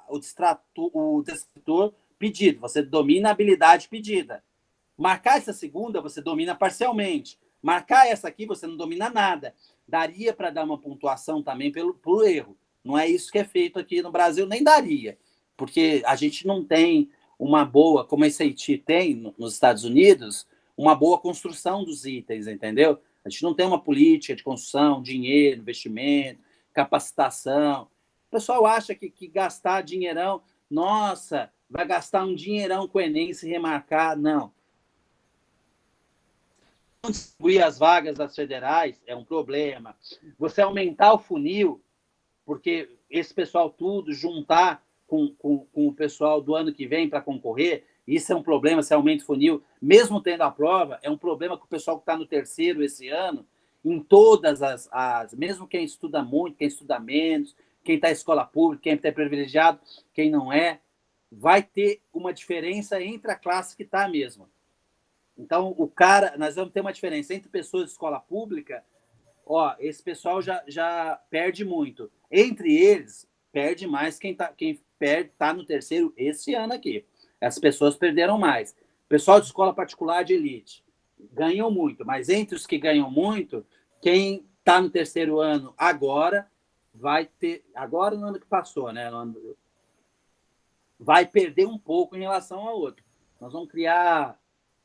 B: o descritor pedido, você domina a habilidade pedida. Marcar essa segunda, você domina parcialmente. Marcar essa aqui, você não domina nada. Daria para dar uma pontuação também por erro. Não é isso que é feito aqui no Brasil, nem daria. Porque a gente não tem uma boa, como a SAT tem nos Estados Unidos, uma boa construção dos itens, entendeu? A gente não tem uma política de construção, dinheiro, investimento, capacitação. O pessoal acha que gastar dinheirão, nossa, vai gastar um dinheirão com o Enem se remarcar. Não. Distribuir as vagas das federais é um problema. Você aumentar o funil, porque esse pessoal tudo juntar com o pessoal do ano que vem para concorrer, isso é um problema, se aumenta o funil, mesmo tendo a prova, é um problema que o pessoal que está no terceiro esse ano, em todas mesmo quem estuda muito, quem estuda menos, quem está em escola pública, quem é privilegiado, quem não é, vai ter uma diferença entre a classe que está mesmo. Então, nós vamos ter uma diferença entre pessoas de escola pública, esse pessoal já perde muito. Entre eles, perde mais quem tá no terceiro esse ano aqui. As pessoas perderam mais. O pessoal de escola particular de elite ganham muito, mas entre os que ganham muito, quem está no terceiro ano agora vai ter... Agora, no ano que passou, né? Vai perder um pouco em relação ao outro. Nós vamos criar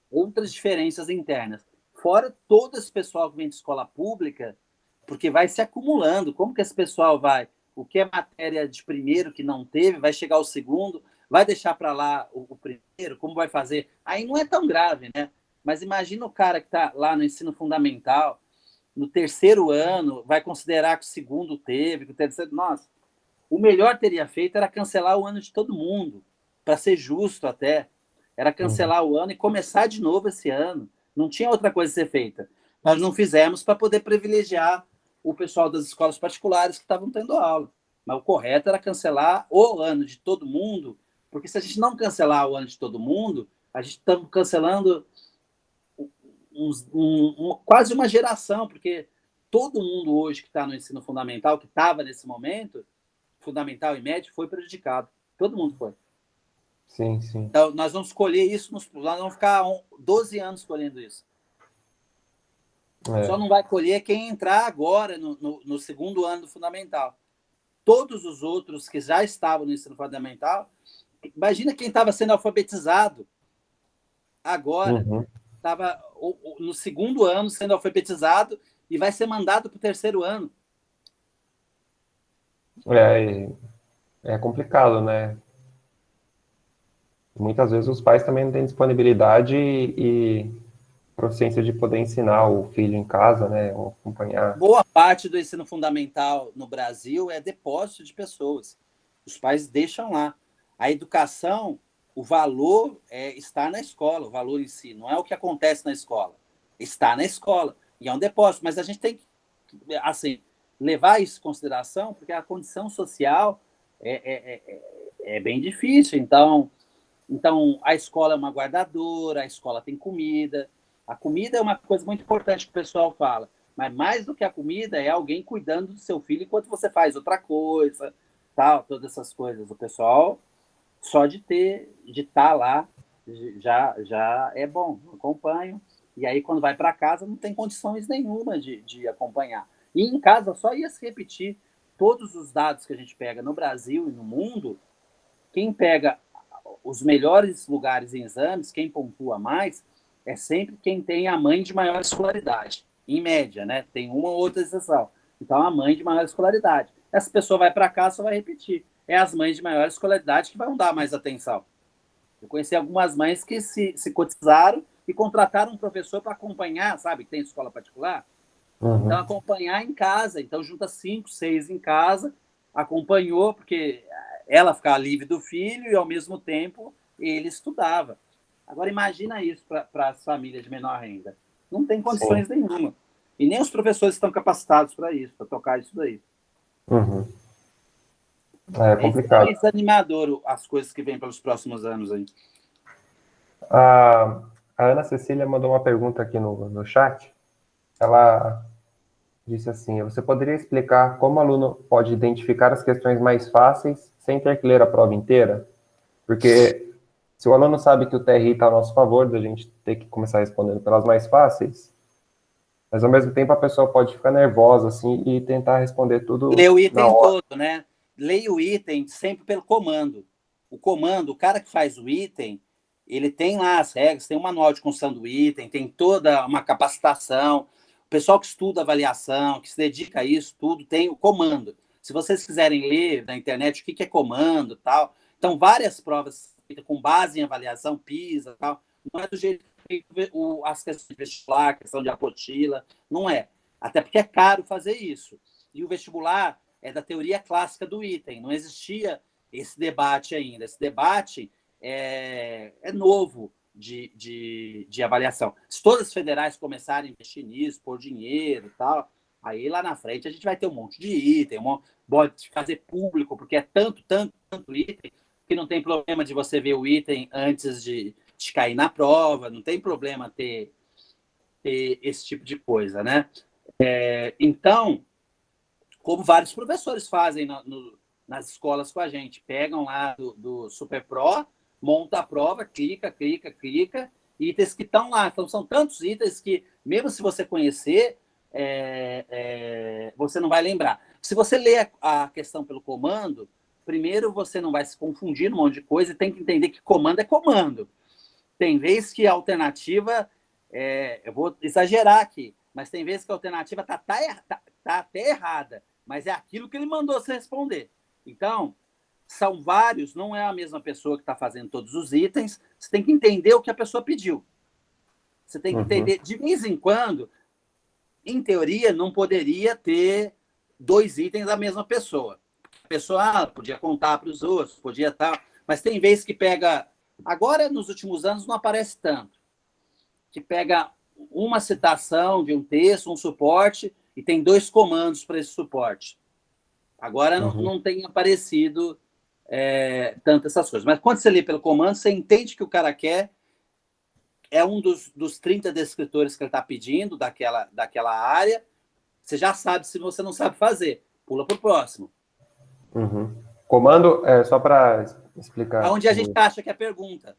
B: outras diferenças internas. Fora todo esse pessoal que vem de escola pública, porque vai se acumulando. Como que esse pessoal vai? O que é matéria de primeiro que não teve, vai chegar ao segundo, vai deixar para lá o primeiro, como vai fazer? Aí não é tão grave, né? Mas imagina o cara que está lá no ensino fundamental, no terceiro ano, vai considerar que o segundo teve, que o terceiro... Nossa, o melhor teria feito era cancelar o ano de todo mundo, para ser justo até. Era cancelar o ano e começar de novo esse ano. Não tinha outra coisa a ser feita. Nós não fizemos para poder privilegiar o pessoal das escolas particulares que estavam tendo aula. Mas o correto era cancelar o ano de todo mundo, porque se a gente não cancelar o ano de todo mundo, a gente está cancelando quase uma geração, porque todo mundo hoje que está no ensino fundamental, que estava nesse momento, fundamental e médio, foi prejudicado. Todo mundo foi.
A: Sim, sim.
B: Então, nós vamos escolher isso, nós vamos ficar 12 anos escolhendo isso. Só não vai colher quem entrar agora no segundo ano do fundamental. Todos os outros que já estavam no ensino fundamental, imagina quem estava sendo alfabetizado agora, estava no segundo ano sendo alfabetizado e vai ser mandado para o terceiro ano.
A: É complicado, né? Muitas vezes os pais também não têm disponibilidade e proficiência de poder ensinar o filho em casa, né? Ou acompanhar.
B: Boa parte do ensino fundamental no Brasil é depósito de pessoas. Os pais deixam lá. A educação, o valor está na escola, o valor em si, não é o que acontece na escola. Está na escola. E é um depósito. Mas a gente tem que, assim, levar isso em consideração, porque a condição social é bem difícil. Então, a escola é uma guardadora, a escola tem comida. A comida é uma coisa muito importante que o pessoal fala. Mas mais do que a comida, é alguém cuidando do seu filho enquanto você faz outra coisa, tal, todas essas coisas. O pessoal, só de estar lá, já é bom. Acompanho. E aí, quando vai para casa, não tem condições nenhuma de acompanhar. E em casa, só ia se repetir todos os dados que a gente pega no Brasil e no mundo. Quem pega os melhores lugares em exames, quem pontua mais, é sempre quem tem a mãe de maior escolaridade. Em média, né? Tem uma ou outra exceção. Então, a mãe de maior escolaridade. Essa pessoa vai para casa, só vai repetir. É as mães de maior escolaridade que vão dar mais atenção. Eu conheci algumas mães que se cotizaram e contrataram um professor para acompanhar, sabe? Que tem escola particular. Então, acompanhar em casa. Então, junta 5, 6 em casa, acompanhou, porque ela ficava livre do filho e, ao mesmo tempo, ele estudava. Agora, imagina isso para as famílias de menor renda. Não tem condições nenhuma. E nem os professores estão capacitados para isso, para tocar isso daí.
A: É complicado.
B: É desanimador as coisas que vêm pelos próximos anos aí.
A: A Ana Cecília mandou uma pergunta aqui no chat. Ela disse assim: você poderia explicar como o aluno pode identificar as questões mais fáceis sem ter que ler a prova inteira? Porque se o aluno sabe que o TRI está a nosso favor, da gente ter que começar respondendo pelas mais fáceis, mas ao mesmo tempo a pessoa pode ficar nervosa assim e tentar responder
B: Lê
A: tudo
B: o
A: na
B: item
A: hora.
B: todo, né? Leia o item sempre pelo comando. O comando, o cara que faz o item, ele tem lá as regras, tem um manual de construção do item, tem toda uma capacitação. O pessoal que estuda avaliação, que se dedica a isso, tudo, tem o comando. Se vocês quiserem ler na internet o que é comando e tal, então várias provas feitas com base em avaliação, PISA e tal, não é do jeito que as questões de vestibular, questão de apostila, não é. Até porque é caro fazer isso. E o vestibular é da teoria clássica do item, não existia esse debate ainda. Esse debate é novo de avaliação. Se todas as federais começarem a investir nisso, pôr dinheiro e tal, aí lá na frente a gente vai ter um monte de item, pode fazer público, porque é tanto item, que não tem problema de você ver o item antes de cair na prova, não tem problema ter esse tipo de coisa, né? Então, como vários professores fazem nas escolas com a gente. Pegam lá do Super Pro, monta a prova, clica, itens que estão lá. Então, são tantos itens que, mesmo se você conhecer, você não vai lembrar. Se você ler a questão pelo comando, primeiro você não vai se confundir num monte de coisa e tem que entender que comando é comando. Tem vez que a alternativa, eu vou exagerar aqui, mas tem vezes que a alternativa tá até errada, mas é aquilo que ele mandou você responder. Então, são vários, não é a mesma pessoa que está fazendo todos os itens, você tem que entender o que a pessoa pediu. Você tem que entender, de vez em quando, em teoria, não poderia ter 2 itens da mesma pessoa. A pessoa podia contar para os outros, podia estar, mas tem vezes que pega. Agora, nos últimos anos, não aparece tanto. Que pega uma citação de um texto, um suporte, e tem 2 comandos para esse suporte. Agora não tem aparecido tanto essas coisas. Mas quando você lê pelo comando, você entende que o cara quer, é um dos 30 descritores que ele está pedindo daquela área, você já sabe. Se você não sabe fazer, pula para o próximo.
A: Comando, só para explicar.
B: Aonde a gente acha que é pergunta.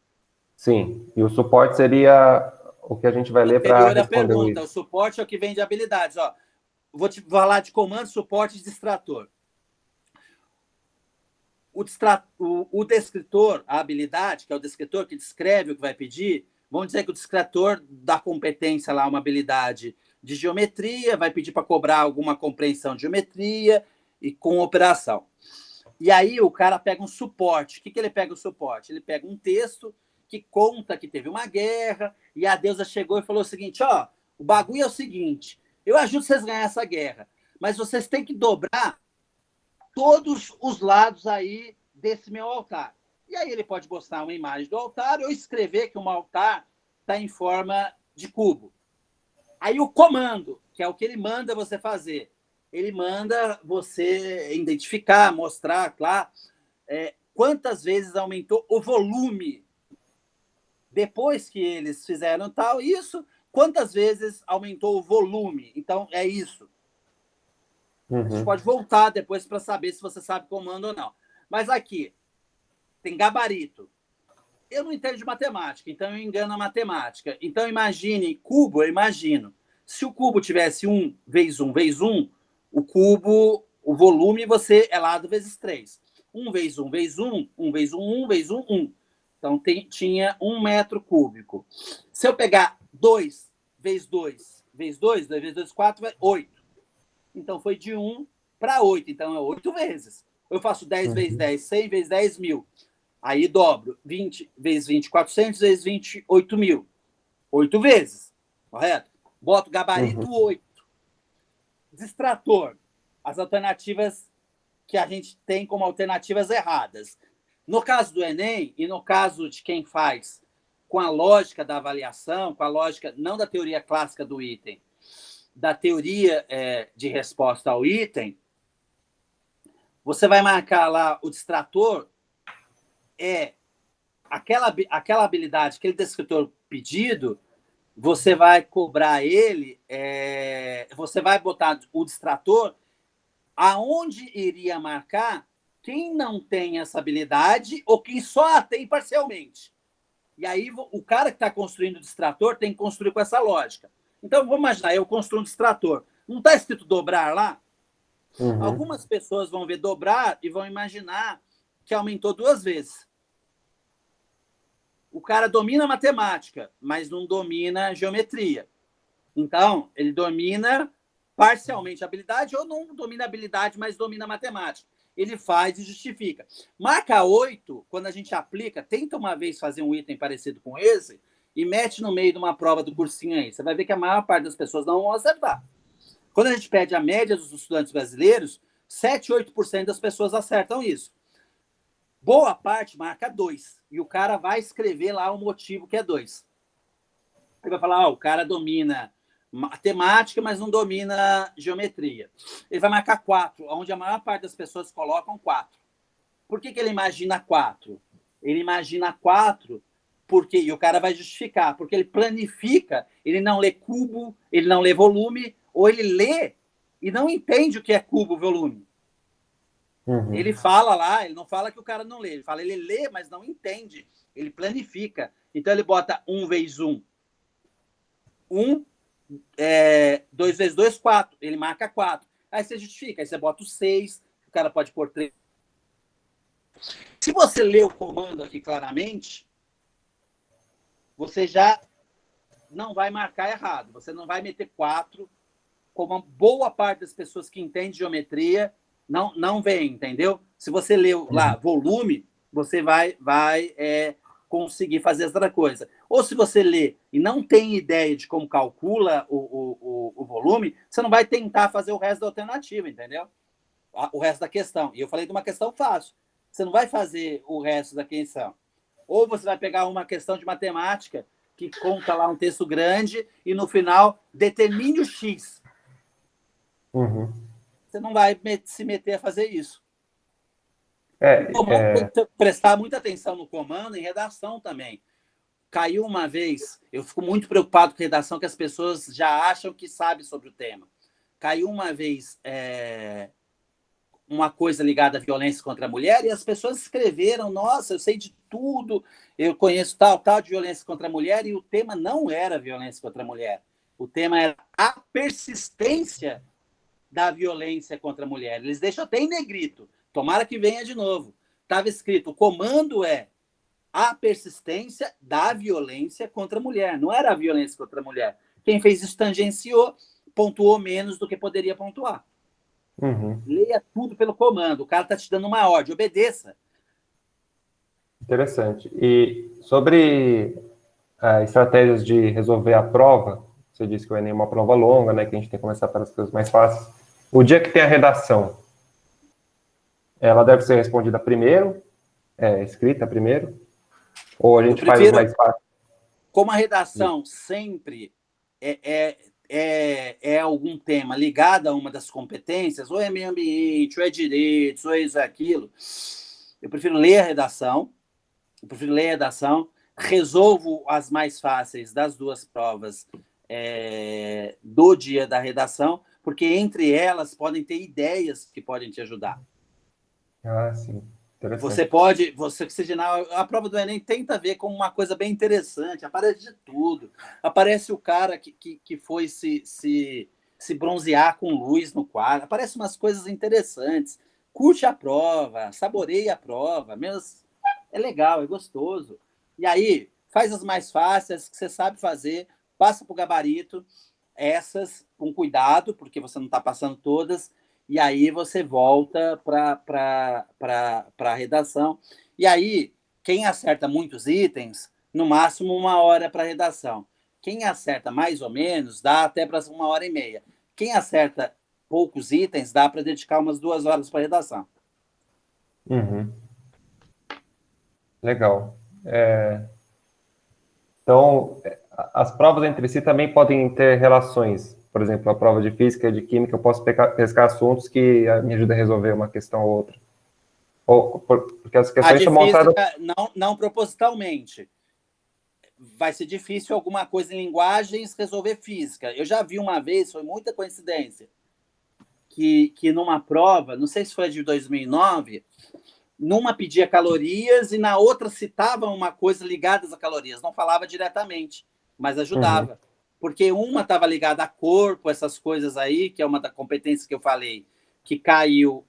A: Sim, e o suporte seria o que a gente vai ler para
B: Anterior à
A: responder
B: pergunta. O
A: isso.
B: suporte é o que vem de habilidades. Ó, vou te falar de comando, suporte e distrator. O descritor, a habilidade, que é o descritor que descreve o que vai pedir, vamos dizer que o descritor dá competência lá, uma habilidade de geometria, vai pedir para cobrar alguma compreensão de geometria e com operação. E aí o cara pega um suporte. O que ele pega o suporte? Ele pega um texto que conta que teve uma guerra e a deusa chegou e falou o seguinte: o bagulho é o seguinte, eu ajudo vocês a ganhar essa guerra, mas vocês têm que dobrar todos os lados aí desse meu altar. E aí ele pode mostrar uma imagem do altar ou escrever que um altar está em forma de cubo. Aí o comando, que é o que ele manda você fazer, ele manda você identificar, mostrar, claro, quantas vezes aumentou o volume depois que eles fizeram tal, isso, quantas vezes aumentou o volume. Então, é isso. A gente pode voltar depois para saber se você sabe comando ou não. Mas aqui, tem gabarito. Eu não entendo de matemática, então eu engano a matemática. Então, imagine, cubo, eu imagino. Se o cubo tivesse 1 vezes 1 vezes 1, o cubo, o volume, você é lado vezes 3. 1 vezes 1 vezes 1, 1 vezes 1, 1 vezes 1, 1. Então, tinha 1 metro cúbico. Se eu pegar 2 vezes 2 vezes 2, 2 vezes 2, 4, 8. Então, foi de 1 para 8. Então, é 8 vezes. Eu faço 10 vezes 10, 100 vezes 10 mil. Aí dobro 20 vezes 20, 400 vezes 20, 8 mil. 8 vezes, correto? Boto gabarito 8. Distrator. As alternativas que a gente tem como alternativas erradas. No caso do Enem e no caso de quem faz com a lógica da avaliação, com a lógica não da teoria clássica do item, da teoria de resposta ao item, você vai marcar lá o distrator, aquela habilidade, aquele descritor pedido, você vai cobrar ele, você vai botar o distrator aonde iria marcar quem não tem essa habilidade ou quem só a tem parcialmente. E aí o cara que está construindo o distrator tem que construir com essa lógica. Então, vamos imaginar, eu construo um distrator. Não está escrito dobrar lá?
A: Uhum.
B: Algumas pessoas vão ver dobrar e vão imaginar que aumentou 2 vezes. O cara domina matemática, mas não domina geometria. Então, ele domina parcialmente a habilidade ou não domina a habilidade, mas domina a matemática. Ele faz e justifica. Marca 8, quando a gente aplica, tenta uma vez fazer um item parecido com esse e mete no meio de uma prova do cursinho aí. Você vai ver que a maior parte das pessoas não vão acertar. Quando a gente pede a média dos estudantes brasileiros, 7, 8% das pessoas acertam isso. Boa parte marca 2. E o cara vai escrever lá o motivo que é 2. Ele vai falar, o cara domina matemática, mas não domina geometria. Ele vai marcar 4, onde a maior parte das pessoas colocam 4. Por que ele imagina 4? Ele imagina 4 porque, e o cara vai justificar, porque ele planifica, ele não lê cubo, ele não lê volume, ou ele lê e não entende o que é cubo, volume. Uhum. Ele fala lá, ele não fala que o cara não lê, ele fala, ele lê, mas não entende, ele planifica. Então ele bota 1 vezes 1. 2 vezes 2, 4. Ele marca 4. Aí você justifica, aí você bota o 6, o cara pode pôr 3. Se você lê o comando aqui claramente, você já não vai marcar errado. Você não vai meter 4, como uma boa parte das pessoas que entendem geometria não vê, entendeu? Se você leu lá volume, você vai conseguir fazer outra coisa. Ou se você lê e não tem ideia de como calcula o volume, você não vai tentar fazer o resto da alternativa, entendeu? O resto da questão. E eu falei de uma questão fácil. Você não vai fazer o resto da questão. Ou você vai pegar uma questão de matemática que conta lá um texto grande e no final determine o X.
A: Uhum.
B: Você não vai se meter a fazer isso. O comando tem que prestar muita atenção no comando e em redação também. Caiu uma vez, eu fico muito preocupado com redação, que as pessoas já acham que sabem sobre o tema. Caiu uma vez uma coisa ligada à violência contra a mulher e as pessoas escreveram, nossa, eu sei de tudo, eu conheço tal de violência contra a mulher, e o tema não era violência contra a mulher. O tema era a persistência da violência contra a mulher. Eles deixam até em negrito. Tomara que venha de novo. Estava escrito, o comando é a persistência da violência contra a mulher. Não era a violência contra a mulher. Quem fez isso tangenciou, pontuou menos do que poderia pontuar.
A: Uhum.
B: Leia tudo pelo comando. O cara está te dando uma ordem, obedeça.
A: Interessante. E sobre estratégias de resolver a prova, você disse que o Enem é uma prova longa, né, que a gente tem que começar pelas coisas mais fáceis. O dia que tem a redação, ela deve ser respondida primeiro, escrita primeiro, ou a gente faz o mais fácil?
B: Como a redação sempre é algum tema ligado a uma das competências, ou é meio ambiente, ou é direitos, ou é isso, aquilo, eu prefiro ler a redação, resolvo as mais fáceis das 2 provas do dia da redação, porque entre elas podem ter ideias que podem te ajudar.
A: Ah, sim.
B: Você oxigenar. A prova do Enem tenta ver como uma coisa bem interessante, aparece de tudo. Aparece o cara que foi se bronzear com luz no quadro, aparece umas coisas interessantes. Curte a prova, saboreia a prova, mesmo, é legal, é gostoso. E aí, faz as mais fáceis, que você sabe fazer, passa para o gabarito, essas com cuidado, porque você não está passando todas, e aí você volta para a redação. E aí, quem acerta muitos itens, no máximo 1 hora para a redação. Quem acerta mais ou menos, dá até para 1h30. Quem acerta poucos itens, dá para dedicar umas 2 horas para a redação.
A: Uhum. Legal. Então, as provas entre si também podem ter relações. Por exemplo, a prova de física e de química, eu posso pescar assuntos que me ajudam a resolver uma questão ou outra. Porque as questões são montadas...
B: Não propositalmente. vai ser difícil alguma coisa em linguagens resolver física. Eu já vi uma vez, foi muita coincidência, que numa prova, não sei se foi de 2009, numa pedia calorias e na outra citava uma coisa ligada a calorias. Não falava diretamente, mas ajudava.
A: Uhum.
B: Porque uma estava ligada a corpo, essas coisas aí, que é uma da competência que eu falei, que caiu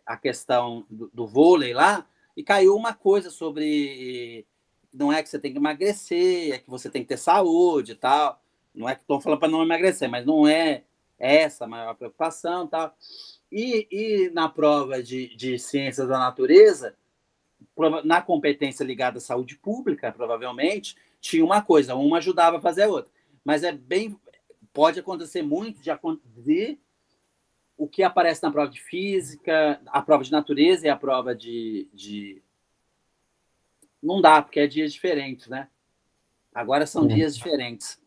B: a questão do vôlei lá, e caiu uma coisa sobre... Não é que você tem que emagrecer, é que você tem que ter saúde e tal. Não é que estou falando para não emagrecer, mas não é essa a maior preocupação e tal. E na prova de ciências da natureza, na competência ligada à saúde pública, provavelmente, tinha uma coisa, uma ajudava a fazer a outra. Mas pode acontecer muito de acontecer o que aparece na prova de física, a prova de natureza e a prova de... Não dá, porque é dias diferentes, né? Agora são dias diferentes.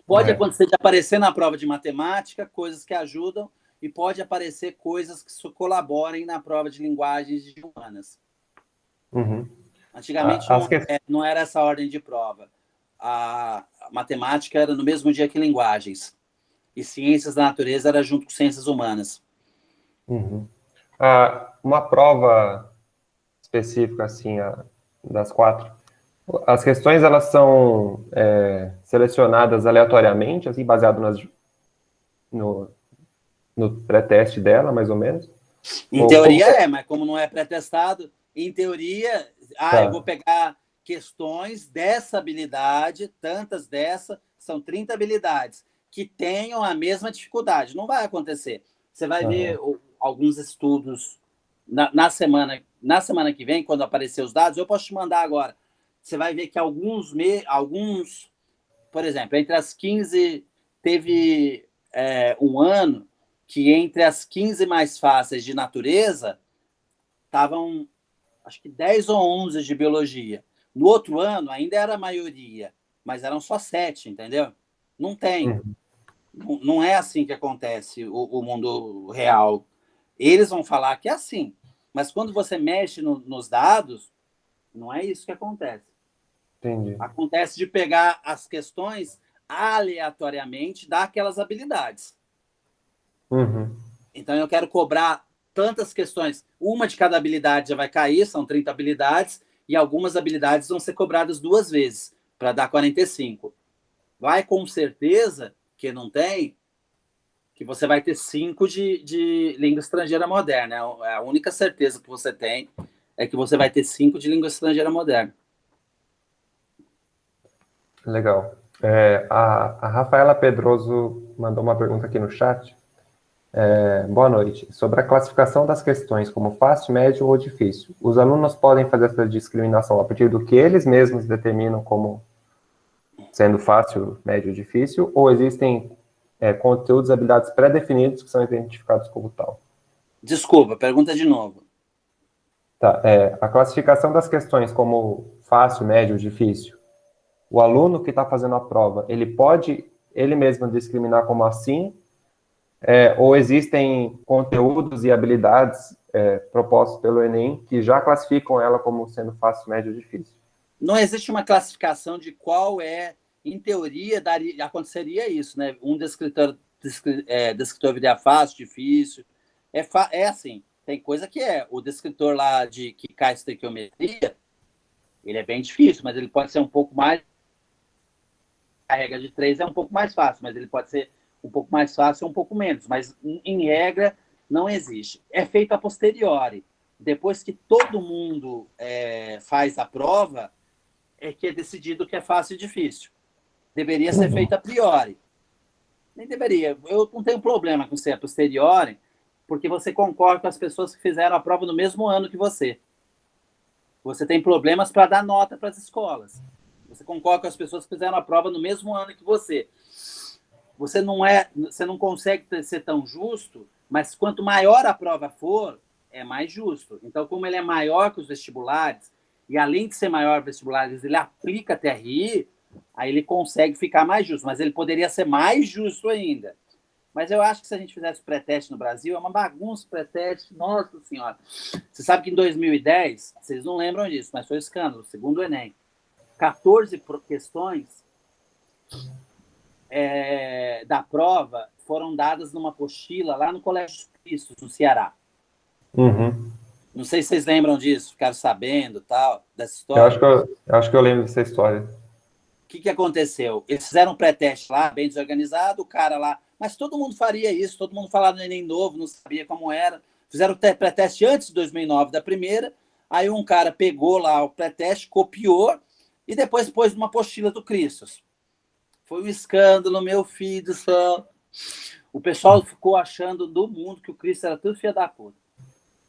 B: Pode acontecer de aparecer na prova de matemática coisas que ajudam e pode aparecer coisas que colaborem na prova de linguagens de humanas.
A: Uhum.
B: Antigamente não era essa ordem de prova. A matemática era no mesmo dia que linguagens. E ciências da natureza era junto com ciências humanas.
A: Uhum. Uma prova específica, assim, das 4, as questões, elas são selecionadas aleatoriamente, assim, baseado no pré-teste dela, mais ou menos?
B: Em teoria mas como não é pré-testado, em teoria, eu vou pegar questões dessa habilidade, tantas dessa, são 30 habilidades, que tenham a mesma dificuldade. Não vai acontecer. Você vai ver alguns estudos na semana que vem, quando aparecer os dados, eu posso te mandar agora. Você vai ver que alguns, por exemplo, entre as 15, teve um ano que entre as 15 mais fáceis de natureza, estavam, acho que 10 ou 11 de biologia. No outro ano, ainda era a maioria, mas eram só 7, entendeu? Não tem. Não é assim que acontece o mundo real. Eles vão falar que é assim, mas quando você mexe nos dados, não é isso que acontece.
A: Entendi.
B: Acontece de pegar as questões aleatoriamente daquelas habilidades.
A: Uhum.
B: Então, eu quero cobrar tantas questões. Uma de cada habilidade já vai cair, são 30 habilidades, e algumas habilidades vão ser cobradas 2 vezes, para dar 45. Vai com certeza, que não tem, que você vai ter 5 de língua estrangeira moderna. A única certeza que você tem é que você vai ter 5 de língua estrangeira moderna.
A: Legal. A Rafaela Pedroso mandou uma pergunta aqui no chat. Boa noite. Sobre a classificação das questões como fácil, médio ou difícil, os alunos podem fazer essa discriminação a partir do que eles mesmos determinam como sendo fácil, médio ou difícil, ou existem conteúdos e habilidades pré-definidos que são identificados como tal?
B: Desculpa, pergunta de novo.
A: Tá, a classificação das questões como fácil, médio ou difícil, o aluno que está fazendo a prova, ele pode ele mesmo discriminar como assim, ou existem conteúdos e habilidades propostos pelo Enem que já classificam ela como sendo fácil, médio ou difícil?
B: Não existe uma classificação de qual em teoria, aconteceria isso, né? Um descritor viria fácil, difícil. É assim, tem coisa que o descritor lá que cai estequiometria, ele é bem difícil, mas ele pode ser um pouco mais... A regra de 3 é um pouco mais fácil, mas ele pode ser um pouco mais fácil ou um pouco menos. Mas, em regra, não existe. É feito a posteriori. Depois que todo mundo faz a prova, é que é decidido que é fácil e difícil. Deveria ser feito a priori. Nem deveria. Eu não tenho problema com ser a posteriori, porque você concorda com as pessoas que fizeram a prova no mesmo ano que você. Você tem problemas para dar nota para as escolas. Você concorda com as pessoas que fizeram a prova no mesmo ano que você. Você não consegue ser tão justo, mas quanto maior a prova for, é mais justo. Então, como ele é maior que os vestibulares, e além de ser maior que os vestibulares, ele aplica a TRI, aí ele consegue ficar mais justo. Mas ele poderia ser mais justo ainda. Mas eu acho que se a gente fizesse pré-teste no Brasil, é uma bagunça o pré-teste, nossa senhora. Você sabe que em 2010, vocês não lembram disso, mas foi um escândalo, segundo o Enem, 14 questões da prova foram dadas numa apostila lá no Colégio dos Cristos, no Ceará.
A: Uhum.
B: Não sei se vocês lembram disso, ficaram sabendo, tal, dessa
A: Eu
B: história.
A: acho que eu lembro dessa história.
B: O que aconteceu? Eles fizeram um pré-teste lá, bem desorganizado, o cara lá... Mas todo mundo faria isso, todo mundo falava no Enem novo, não sabia como era. Fizeram o pré-teste antes de 2009, da primeira. Aí um cara pegou lá o pré-teste, copiou e depois pôs numa apostila do Cristos. Foi um escândalo, meu filho do céu. O pessoal ficou achando do mundo que o Cristos era tudo filho da puta.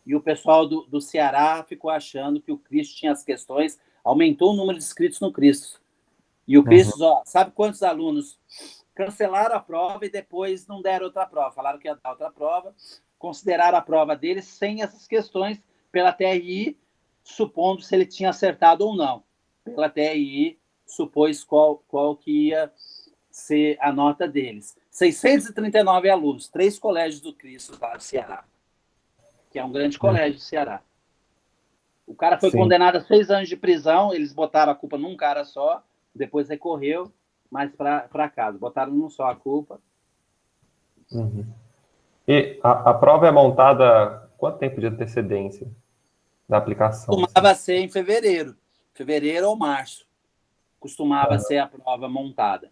B: E o pessoal do Ceará ficou achando que o Cristos tinha as questões, aumentou o número de inscritos no Cristos. E o Cristos, sabe quantos alunos cancelaram a prova e depois não deram outra prova? Falaram que ia dar outra prova, consideraram a prova deles sem essas questões pela TRI, supondo se ele tinha acertado ou não. Pela TRI, supôs qual que ia ser a nota deles. 639 alunos, 3 colégios do Cristos lá do Ceará, que é um grande colégio do Ceará. O cara foi condenado a 6 anos de prisão, eles botaram a culpa num cara só, depois recorreu, mas para casa. Botaram num só a culpa.
A: Uhum. E a prova é montada quanto tempo de antecedência da aplicação?
B: Costumava ser em fevereiro ou março. Costumava ser a prova montada.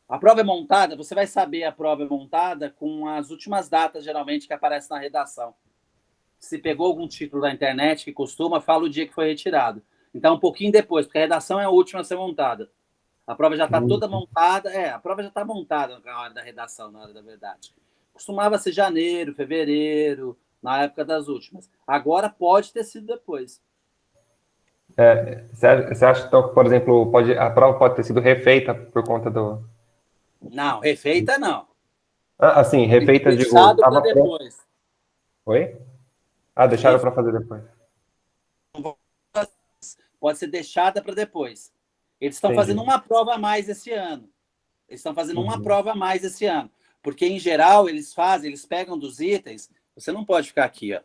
B: A prova é montada, você vai saber a prova é montada com as últimas datas, geralmente, que aparecem na redação. Se pegou algum título da internet, que costuma, fala o dia que foi retirado. Então, um pouquinho depois, porque a redação é a última a ser montada. A prova já está toda montada. A prova já está montada na hora da redação, na hora da verdade. Costumava ser janeiro, fevereiro, na época das últimas. Agora pode ter sido depois.
A: Você acha, então, que, por exemplo, a prova pode ter sido refeita por conta do...
B: Não, refeita não.
A: Assim, refeita, digo,
B: Deixado para
A: estava pronto.
B: depois.
A: Oi? Deixaram para fazer depois.
B: Pode ser deixada para depois. Eles estão fazendo uma prova a mais esse ano. Porque, em geral, eles pegam dos itens. Você não pode ficar aqui, ó.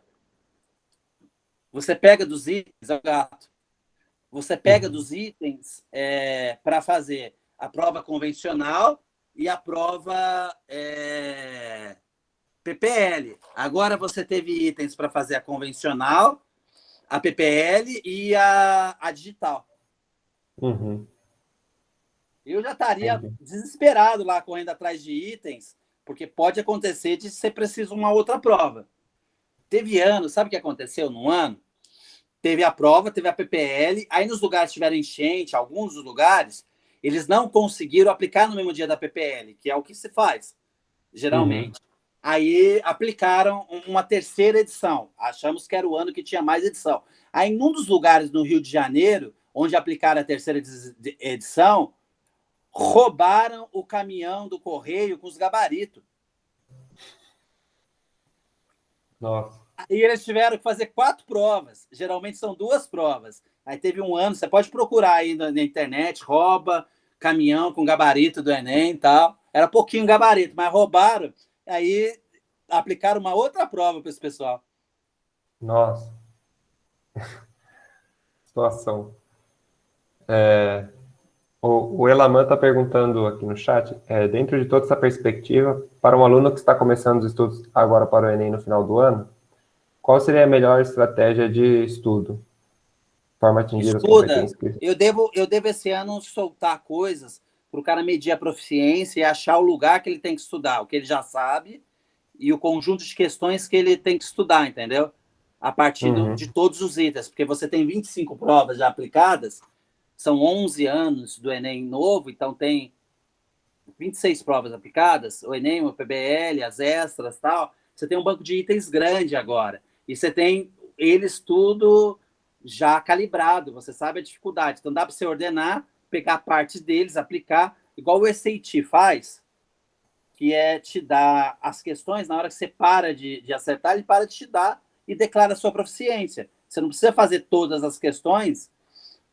B: Você pega dos itens, é o gato. Você pega dos itens para fazer a prova convencional e a prova PPL. Agora você teve itens para fazer a convencional, a PPL e a digital.
A: Uhum.
B: Eu já estaria desesperado lá, correndo atrás de itens, porque pode acontecer de ser preciso uma outra prova. Teve anos, sabe o que aconteceu num ano? Teve a prova, teve a PPL, aí nos lugares tiveram enchente, alguns dos lugares, eles não conseguiram aplicar no mesmo dia da PPL, que é o que se faz, geralmente. Aí aplicaram uma terceira edição. Achamos que era o ano que tinha mais edição. Aí, em um dos lugares no Rio de Janeiro, onde aplicaram a terceira edição, roubaram o caminhão do correio com os gabaritos.
A: Nossa.
B: Aí eles tiveram que fazer 4 provas. Geralmente são 2 provas. Aí teve um ano, você pode procurar aí na internet, rouba caminhão com gabarito do Enem e tal. Era pouquinho gabarito, mas roubaram. Aí aplicaram uma outra prova para esse pessoal.
A: Nossa. Situação. O Elaman está perguntando aqui no chat, dentro de toda essa perspectiva, para um aluno que está começando os estudos agora para o Enem no final do ano, qual seria a melhor estratégia de estudo? Forma atingir as competências.
B: Eu devo esse ano soltar coisas para o cara medir a proficiência e achar o lugar que ele tem que estudar, o que ele já sabe e o conjunto de questões que ele tem que estudar, entendeu? A partir de todos os itens, porque você tem 25 provas já aplicadas, são 11 anos do Enem novo, então tem 26 provas aplicadas, o Enem, o PBL, as extras e tal. Você tem um banco de itens grande agora. E você tem eles tudo já calibrado, você sabe a dificuldade. Então dá para você ordenar, pegar partes deles, aplicar, igual o SAT faz, que é te dar as questões, na hora que você para de acertar, ele para de te dar e declara a sua proficiência. Você não precisa fazer todas as questões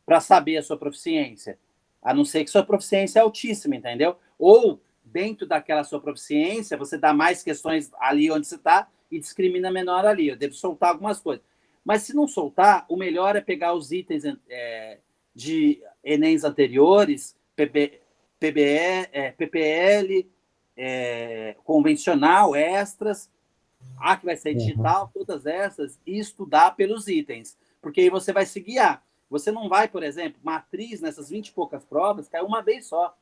B: para saber a sua proficiência, a não ser que sua proficiência é altíssima, entendeu? Ou dentro daquela sua proficiência, você dá mais questões ali onde você está e discrimina menor ali. Eu devo soltar algumas coisas. Mas se não soltar, o melhor é pegar os itens de Enems anteriores, PPL, convencional, extras, que vai ser digital, todas essas, e estudar pelos itens. Porque aí você vai se guiar. Você não vai, por exemplo, matriz, nessas 20 e poucas provas, caiu uma vez só.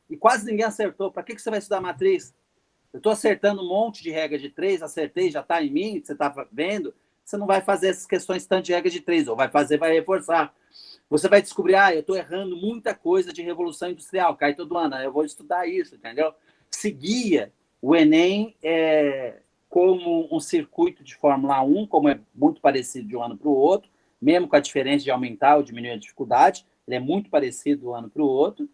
B: E quase ninguém acertou. Para que você vai estudar matriz? Eu estou acertando um monte de regra de 3, acertei, já está em mim, você está vendo. Você não vai fazer essas questões tanto de regra de 3, ou vai fazer, vai reforçar. Você vai descobrir, eu estou errando muita coisa de Revolução Industrial, cai todo ano, eu vou estudar isso, entendeu? Se guia o Enem como um circuito de Fórmula 1, como é muito parecido de um ano para o outro, mesmo com a diferença de aumentar ou diminuir a dificuldade, ele é muito parecido de um ano para o outro.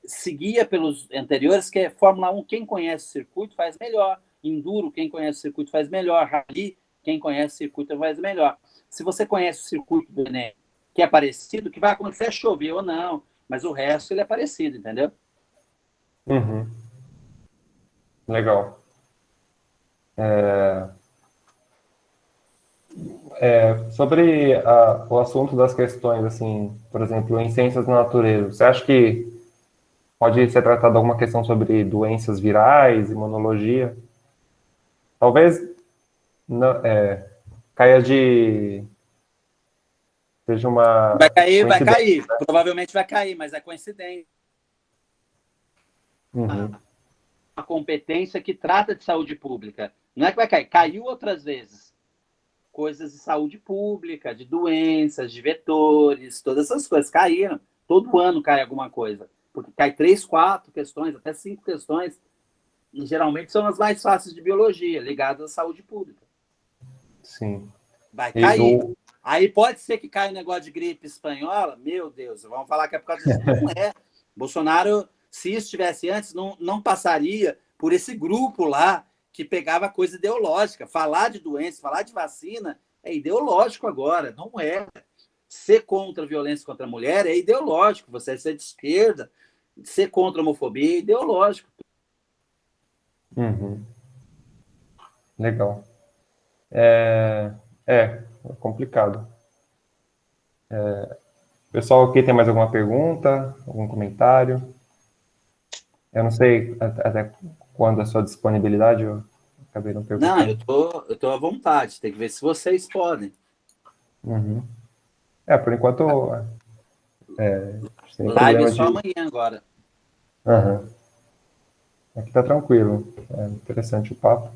B: Seguia pelos anteriores, que é Fórmula 1, quem conhece o circuito faz melhor. Enduro, quem conhece o circuito faz melhor. Rally, quem conhece o circuito faz melhor. Se você conhece o circuito do Enem, que é parecido, que vai acontecer é chover ou não, mas o resto ele é parecido, entendeu?
A: Uhum. Legal. Sobre o assunto das questões, assim, por exemplo, em ciências da natureza, você acha que pode ser tratado alguma questão sobre doenças virais, imunologia? Talvez não, caia de... seja uma
B: Vai
A: coincidência.
B: cair. Provavelmente vai cair, mas é coincidência.
A: Uhum.
B: Uma competência que trata de saúde pública. Não é que vai cair, caiu outras vezes. Coisas de saúde pública, de doenças, de vetores, todas essas coisas caíram. Todo ano cai alguma coisa. Porque cai 3, 4 questões, até 5 questões, e geralmente são as mais fáceis de biologia, ligadas à saúde pública.
A: Sim.
B: Vai cair. Aí pode ser que caia um negócio de gripe espanhola, meu Deus, vamos falar que é por causa disso. Não é. Bolsonaro, se isso tivesse antes, não passaria por esse grupo lá que pegava coisa ideológica. Falar de doença, falar de vacina é ideológico agora, não é. Ser contra a violência contra a mulher é ideológico. Você ser de esquerda, ser contra a homofobia é ideológico.
A: Uhum. Legal. É complicado. Pessoal, aqui tem mais alguma pergunta, algum comentário? Eu não sei até quando a sua disponibilidade, eu acabei não
B: Não,
A: perguntando.
B: eu tô à vontade, tem que ver se vocês podem.
A: Uhum. Por enquanto, sem
B: Live é
A: problema
B: só
A: de...
B: amanhã agora.
A: Uhum. Aqui tá tranquilo. É interessante o papo.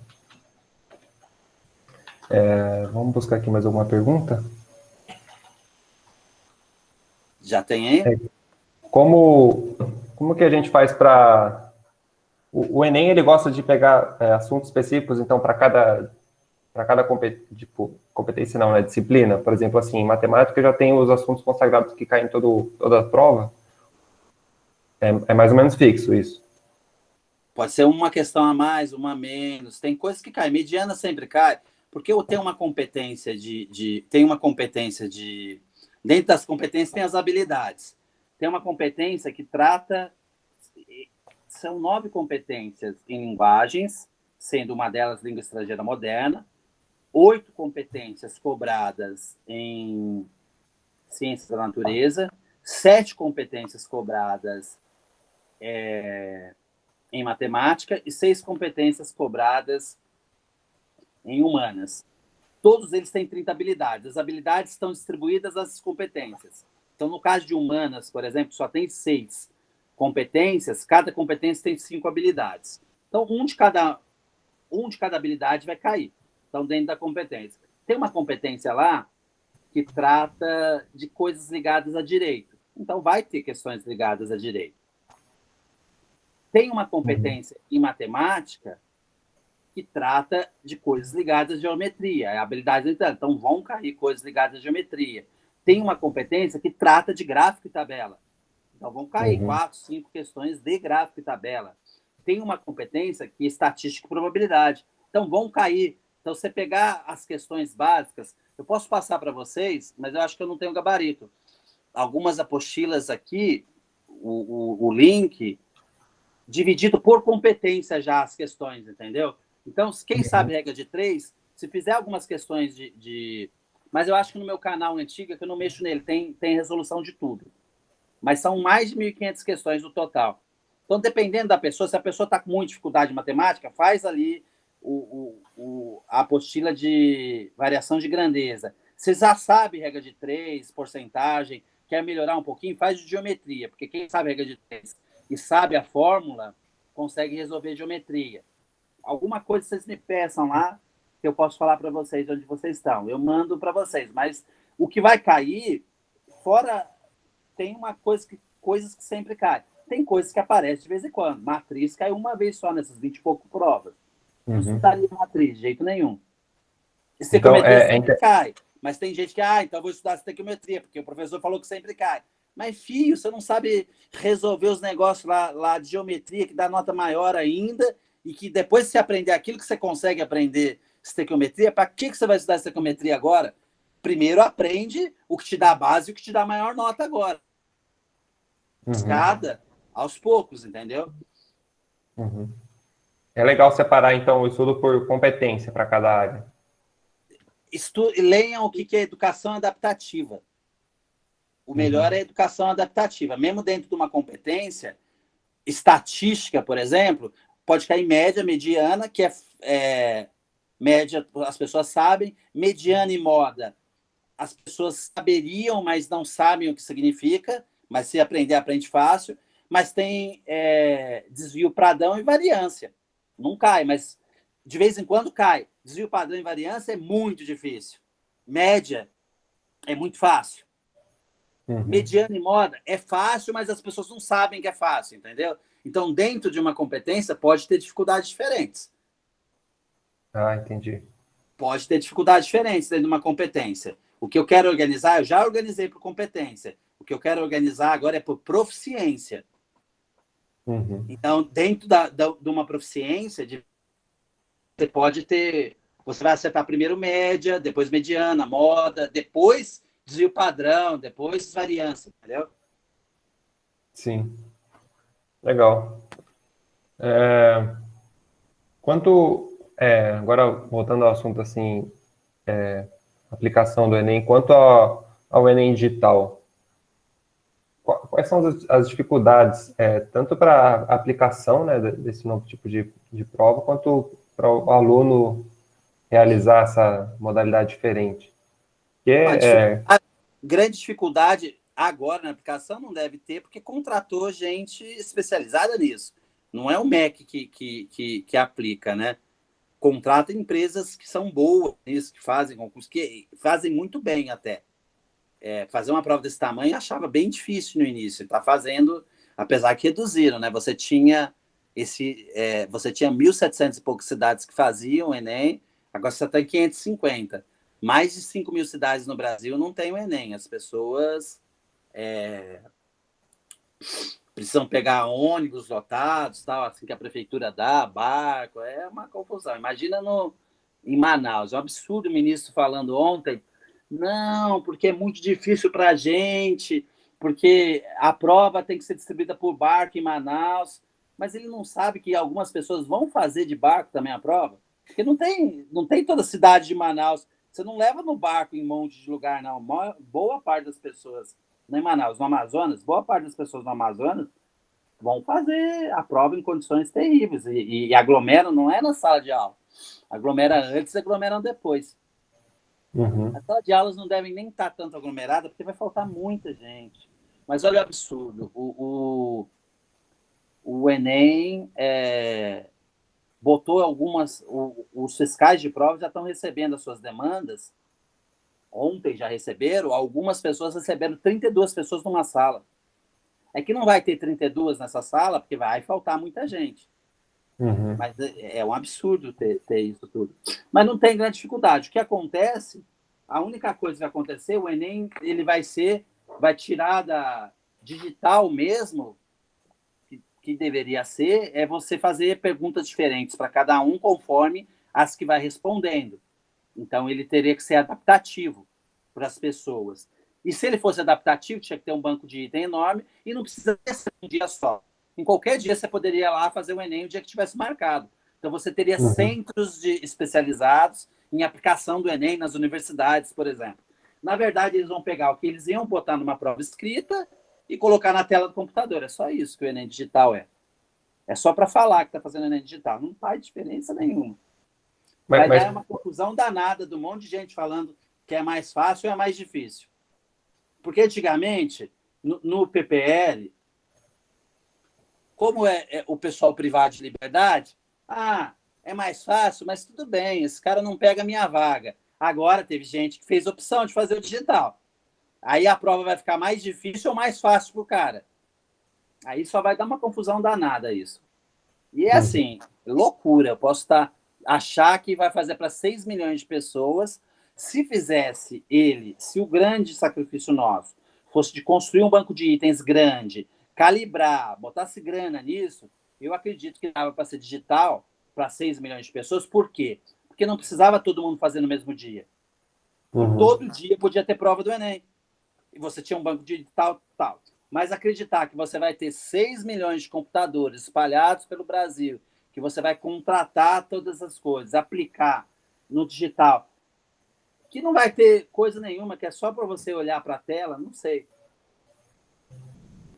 A: Vamos buscar aqui mais alguma pergunta?
B: Já tem aí?
A: Como que a gente faz para... O Enem, ele gosta de pegar assuntos específicos, então, para cada competência, não, né, disciplina. Por exemplo, assim, em matemática já tem os assuntos consagrados que caem em toda a prova. É mais ou menos fixo isso.
B: Pode ser uma questão a mais, uma a menos. Tem coisas que caem. Mediana sempre cai, porque eu tenho uma competência tem uma competência de. Dentro das competências tem as habilidades. Tem uma competência que trata. São 9 competências em linguagens, sendo uma delas língua estrangeira moderna, 8 competências cobradas em ciências da natureza, 7 competências cobradas em matemática e 6 competências cobradas em humanas. Todos eles têm 30 habilidades. As habilidades estão distribuídas às competências. Então, no caso de humanas, por exemplo, só tem 6 competências, cada competência tem 5 habilidades. Então, um de cada habilidade vai cair. Então, dentro da competência. Tem uma competência lá que trata de coisas ligadas a direito. Então, vai ter questões ligadas a direito. Tem uma competência em matemática que trata de coisas ligadas à geometria, é habilidades entrando. Então, vão cair coisas ligadas à geometria. Tem uma competência que trata de gráfico e tabela. Então, vão cair 4, 5 questões de gráfico e tabela. Tem uma competência que é estatística e probabilidade. Então, vão cair. Então, você pegar as questões básicas, eu posso passar para vocês, mas eu acho que eu não tenho gabarito. Algumas apostilas aqui, o link dividido por competência já as questões, entendeu? Então, quem sabe regra de 3, se fizer algumas questões Mas eu acho que no meu canal antigo, que eu não mexo nele, tem resolução de tudo. Mas são mais de 1.500 questões no total. Então, dependendo da pessoa, se a pessoa está com muita dificuldade em matemática, faz ali a apostila de variação de grandeza. Você já sabe regra de 3, porcentagem, quer melhorar um pouquinho, faz de geometria, porque quem sabe regra de 3 e sabe a fórmula, consegue resolver geometria. Alguma coisa vocês me peçam lá, que eu posso falar para vocês onde vocês estão. Eu mando para vocês, mas o que vai cair, fora, tem coisas que sempre caem. Tem coisas que aparecem de vez em quando. Matriz caiu uma vez só nessas 20 e pouco provas. Não estudaria matriz de jeito nenhum. Estequiometria sempre cai. Mas tem gente que, então vou estudar estequiometria, porque o professor falou que sempre cai. Mas, filho, você não sabe resolver os negócios lá de geometria, que dá nota maior ainda, e que depois que você aprender aquilo que você consegue aprender estequiometria, para que você vai estudar estequiometria agora? Primeiro aprende o que te dá a base e o que te dá a maior nota agora. Escada, aos poucos, entendeu?
A: É legal separar, então, o estudo por competência para cada área.
B: Leiam o que é educação adaptativa. O melhor é a educação adaptativa. Mesmo dentro de uma competência, estatística, por exemplo, pode cair média, mediana, que média, as pessoas sabem, mediana e moda. As pessoas saberiam, mas não sabem o que significa, mas se aprender, aprende fácil. Mas tem desvio padrão e variância. Não cai, mas de vez em quando cai. Desvio padrão e variância é muito difícil. Média é muito fácil. Mediana e moda é fácil, mas as pessoas não sabem que é fácil, entendeu? Então, dentro de uma competência, pode ter dificuldades diferentes.
A: Entendi.
B: Pode ter dificuldades diferentes dentro de uma competência. O que eu quero organizar, eu já organizei por competência. O que eu quero organizar agora é por proficiência. Então, dentro de uma proficiência, você pode ter... Você vai acertar primeiro média, depois mediana, moda, depois desvio padrão, depois variância, entendeu?
A: Sim. Legal. Agora, voltando ao assunto, assim, aplicação do Enem, quanto ao Enem digital, quais são as dificuldades, tanto para a aplicação, né, desse novo tipo de prova, quanto para o aluno realizar essa modalidade diferente?
B: A grande dificuldade agora na aplicação não deve ter, porque contratou gente especializada nisso. Não é o MEC que aplica, né? Contrata empresas que são boas nisso, que fazem concurso, que fazem muito bem até. Fazer uma prova desse tamanho eu achava bem difícil no início. Está fazendo, apesar que reduziram, né? Você tinha 1.700 e poucas cidades que faziam o Enem, agora você está em 550. Mais de 5.000 cidades no Brasil não tem o Enem. As pessoas precisam pegar ônibus lotados, tal, assim que a prefeitura dá, barco, é uma confusão. Imagina em Manaus, é um absurdo o ministro falando ontem, não, porque é muito difícil para a gente, porque a prova tem que ser distribuída por barco em Manaus, mas ele não sabe que algumas pessoas vão fazer de barco também a prova, porque não tem toda a cidade de Manaus, você não leva no barco em um monte de lugar, não. Boa parte das pessoas, não em Manaus, no Amazonas, boa parte das pessoas no Amazonas vão fazer a prova em condições terríveis e aglomeram, não é na sala de aula. Aglomera antes, aglomeram depois. As salas de aulas não devem nem estar tanto aglomeradas, porque vai faltar muita gente. Mas olha o absurdo. O Enem botou os fiscais de prova já estão recebendo as suas demandas. Ontem já receberam, algumas pessoas receberam 32 pessoas numa sala. É que não vai ter 32 nessa sala, porque vai faltar muita gente. Mas é um absurdo ter isso tudo. Mas não tem grande dificuldade. O que acontece, a única coisa que vai acontecer, o Enem ele vai tirar da digital mesmo, que deveria ser, é você fazer perguntas diferentes para cada um, conforme as que vai respondendo. Então, ele teria que ser adaptativo para as pessoas. E se ele fosse adaptativo, tinha que ter um banco de item enorme e não precisa ser um dia só. Em qualquer dia você poderia ir lá fazer o Enem o dia que tivesse marcado. Então você teria centros especializados em aplicação do Enem nas universidades, por exemplo. Na verdade, eles vão pegar o que eles iam botar numa prova escrita e colocar na tela do computador. É só isso que o Enem digital é. É só para falar que está fazendo Enem digital. Não faz diferença nenhuma. Vai dar uma confusão danada de um monte de gente falando que é mais fácil ou é mais difícil. Porque antigamente, no PPL, como é o pessoal privado de liberdade, é mais fácil, mas tudo bem, esse cara não pega a minha vaga. Agora teve gente que fez opção de fazer o digital. Aí a prova vai ficar mais difícil ou mais fácil para o cara. Aí só vai dar uma confusão danada isso. E é assim, loucura. Eu posso achar que vai fazer para 6 milhões de pessoas. Se fizesse se o grande sacrifício nosso fosse de construir um banco de itens grande, calibrar, botasse grana nisso, eu acredito que dava para ser digital para 6 milhões de pessoas. Por quê? Porque não precisava todo mundo fazer no mesmo dia. Todo dia podia ter prova do Enem. E você tinha um banco digital, tal. Mas acreditar que você vai ter 6 milhões de computadores espalhados pelo Brasil, que você vai contratar todas as coisas, aplicar no digital, que não vai ter coisa nenhuma, que é só para você olhar para a tela, não sei.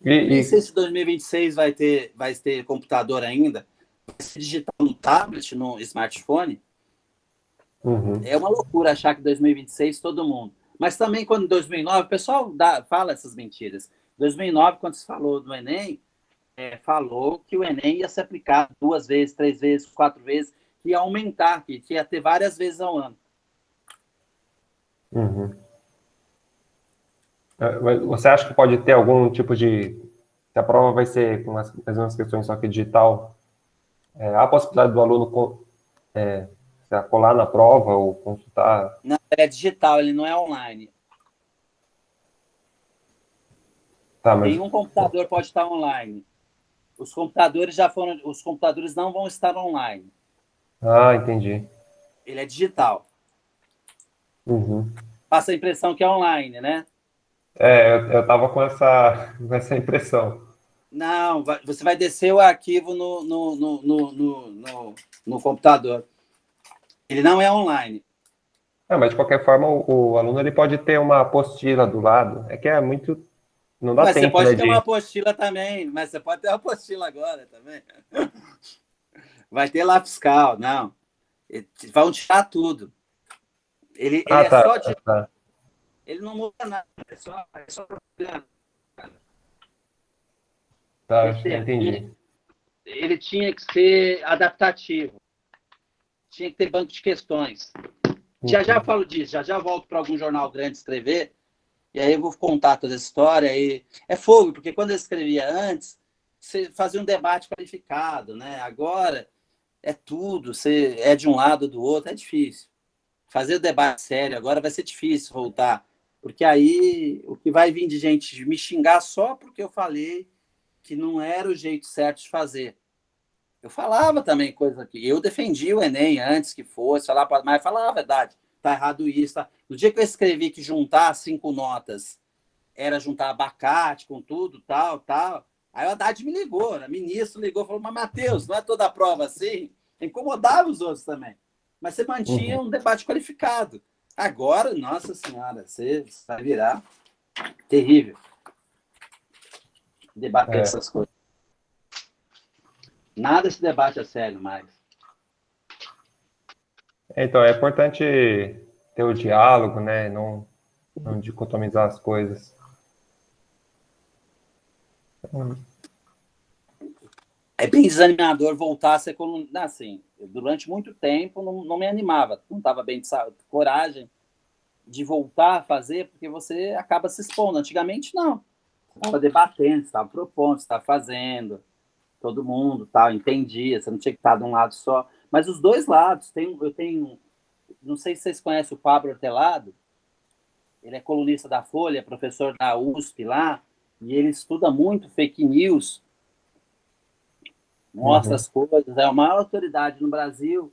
B: Nem sei se 2026 vai ter computador ainda. Vai ser digital no tablet, no smartphone. É uma loucura achar que 2026 todo mundo. Mas também quando em 2009, o pessoal fala essas mentiras. Em 2009, quando se falou do Enem, falou que o Enem ia se aplicar 2 vezes, 3 vezes, 4 vezes, que ia aumentar, que ia ter várias vezes ao ano.
A: Você acha que pode ter algum tipo de... Se a prova vai ser com as mesmas questões, só que digital, há a possibilidade do aluno colar na prova ou consultar?
B: Não, é digital, ele não é online.
A: Tá, mas...
B: Nenhum computador pode estar online. Os computadores não vão estar online.
A: Entendi.
B: Ele é digital. Passa a impressão que é online, né?
A: Eu tava com essa impressão.
B: Não, você vai descer o arquivo no computador. Ele não é online.
A: Mas de qualquer forma, o aluno ele pode ter uma apostila do lado. É que é muito... Não dá
B: Mas
A: tempo,
B: você pode
A: né,
B: ter uma apostila também. Mas você pode ter uma apostila agora também. Vai ter lá fiscal, não. Vão tirar tudo. Ele é só de...
A: Tá.
B: Ele não muda nada. É só propaganda.
A: Tá, entendi.
B: Ele tinha que ser adaptativo. Tinha que ter banco de questões. Já falo disso, já volto para algum jornal grande escrever, e aí eu vou contar toda essa história. E é fogo, porque quando eu escrevia antes, você fazia um debate qualificado, né? Agora é tudo, você é de um lado ou do outro, é difícil. Fazer o debate sério agora vai ser difícil voltar, porque aí o que vai vir de gente me xingar só porque eu falei que não era o jeito certo de fazer. Eu falava também coisa que eu defendia o Enem antes que fosse, mas falava a verdade, tá errado isso. Tá. No dia que eu escrevi que juntar 5 notas era juntar abacate com tudo, tal, aí o Haddad me ligou, o ministro ligou, falou, mas Matheus, não é toda a prova assim? Incomodava os outros também. Mas você mantinha um debate qualificado. Agora, nossa senhora, você vai virar terrível debater essas coisas. Nada se debate a sério mais.
A: Então, é importante ter o diálogo, né? Não dicotomizar as coisas.
B: É bem desanimador voltar a ser colunista. Assim, durante muito tempo não me animava, não estava bem de coragem de voltar a fazer, porque você acaba se expondo. Antigamente, não. Você estava debatendo, você estava propondo, você estava fazendo, todo mundo tal, entendia, você não tinha que estar de um lado só. Mas os dois lados, eu tenho, não sei se vocês conhecem o Pablo Hortelado, ele é colunista da Folha, professor da USP lá, e ele estuda muito fake news, mostra as coisas, é a maior autoridade no Brasil,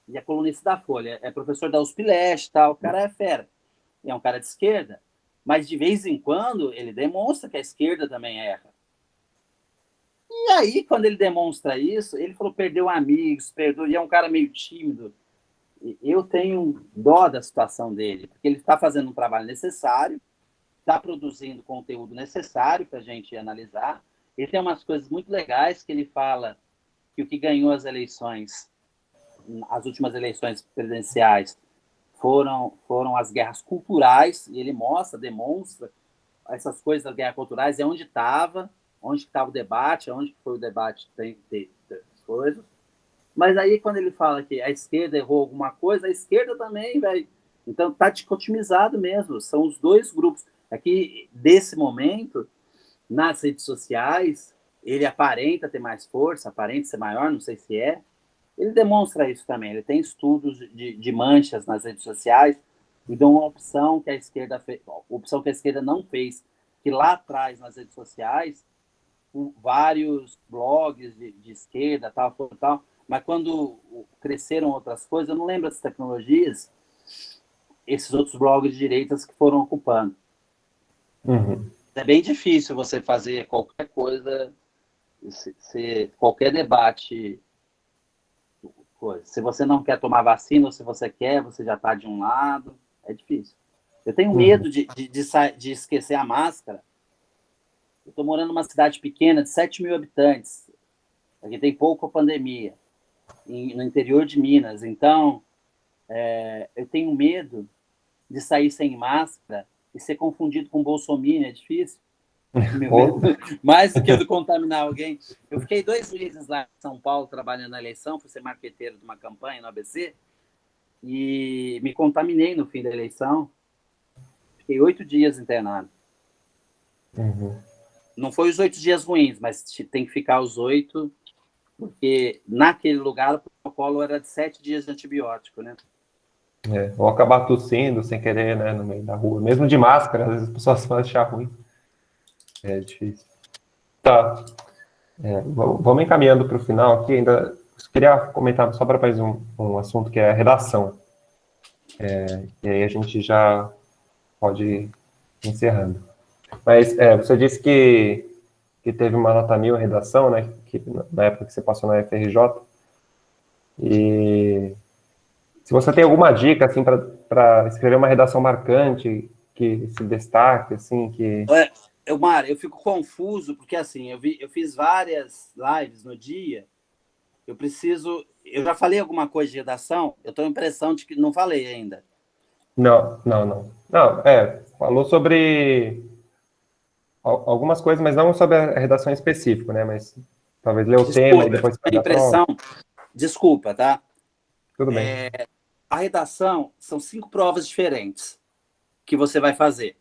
B: e é colunista da Folha, é professor da USP Leste, tal, o cara é fera, é um cara de esquerda, mas de vez em quando ele demonstra que a esquerda também erra. E aí, quando ele demonstra isso, ele falou, perdeu amigos, perdeu, e é um cara meio tímido. Eu tenho dó da situação dele, porque ele está fazendo um trabalho necessário, está produzindo conteúdo necessário para a gente analisar. Ele tem umas coisas muito legais que ele fala que o que ganhou as eleições, as últimas eleições presidenciais, foram as guerras culturais, e ele demonstra essas coisas das guerras culturais, é onde estava o debate, onde foi o debate das coisas. Mas aí, quando ele fala que a esquerda errou alguma coisa, a esquerda também, velho. Então, tá dicotomizado mesmo. São os dois grupos. Aqui, desse momento, nas redes sociais, ele aparenta ter mais força, aparenta ser maior, não sei se é. Ele demonstra isso também. Ele tem estudos de manchas nas redes sociais e dão uma opção que a esquerda fez, opção que a esquerda não fez, que lá atrás, nas redes sociais, vários blogs de esquerda, tal, mas quando cresceram outras coisas, eu não lembro das tecnologias, esses outros blogs de direitas que foram ocupando.
A: Uhum.
B: É bem difícil você fazer qualquer coisa, qualquer debate. Se você não quer tomar vacina, ou se você quer, você já está de um lado. É difícil. Eu tenho medo de esquecer a máscara. Eu estou morando numa cidade pequena de 7 mil habitantes. Aqui tem pouco a pandemia. No interior de Minas. Então, eu tenho medo de sair sem máscara e ser confundido com bolsominion. É difícil. Mais do que de contaminar alguém. Eu fiquei 2 meses lá em São Paulo trabalhando na eleição, fui ser marqueteiro de uma campanha no ABC e me contaminei no fim da eleição. Fiquei 8 dias internado.
A: Uhum.
B: Não foi os 8 dias ruins, mas tem que ficar os 8, porque naquele lugar o protocolo era de 7 dias de antibiótico, né?
A: Ou acabar tossindo sem querer, né, no meio da rua. Mesmo de máscara, às vezes as pessoas vão achar ruim. É difícil. Tá. Vamos encaminhando para o final aqui. Ainda queria comentar só para mais um assunto que é a redação. E aí a gente já pode ir encerrando. Mas você disse que teve uma nota 1000 em redação, né? Que, na época que você passou na FRJ. E se você tem alguma dica assim, para escrever uma redação marcante, que se destaque, assim, que...
B: Mário, eu fico confuso, porque assim, eu fiz várias lives no dia, eu já falei alguma coisa de redação, eu tenho a impressão de que não falei ainda.
A: Não, falou sobre algumas coisas, mas não sobre a redação em específico, né, mas talvez ler o tema e depois fazer a prova.
B: Desculpa, tá?
A: Tudo bem.
B: A redação são 5 provas diferentes que você vai fazer.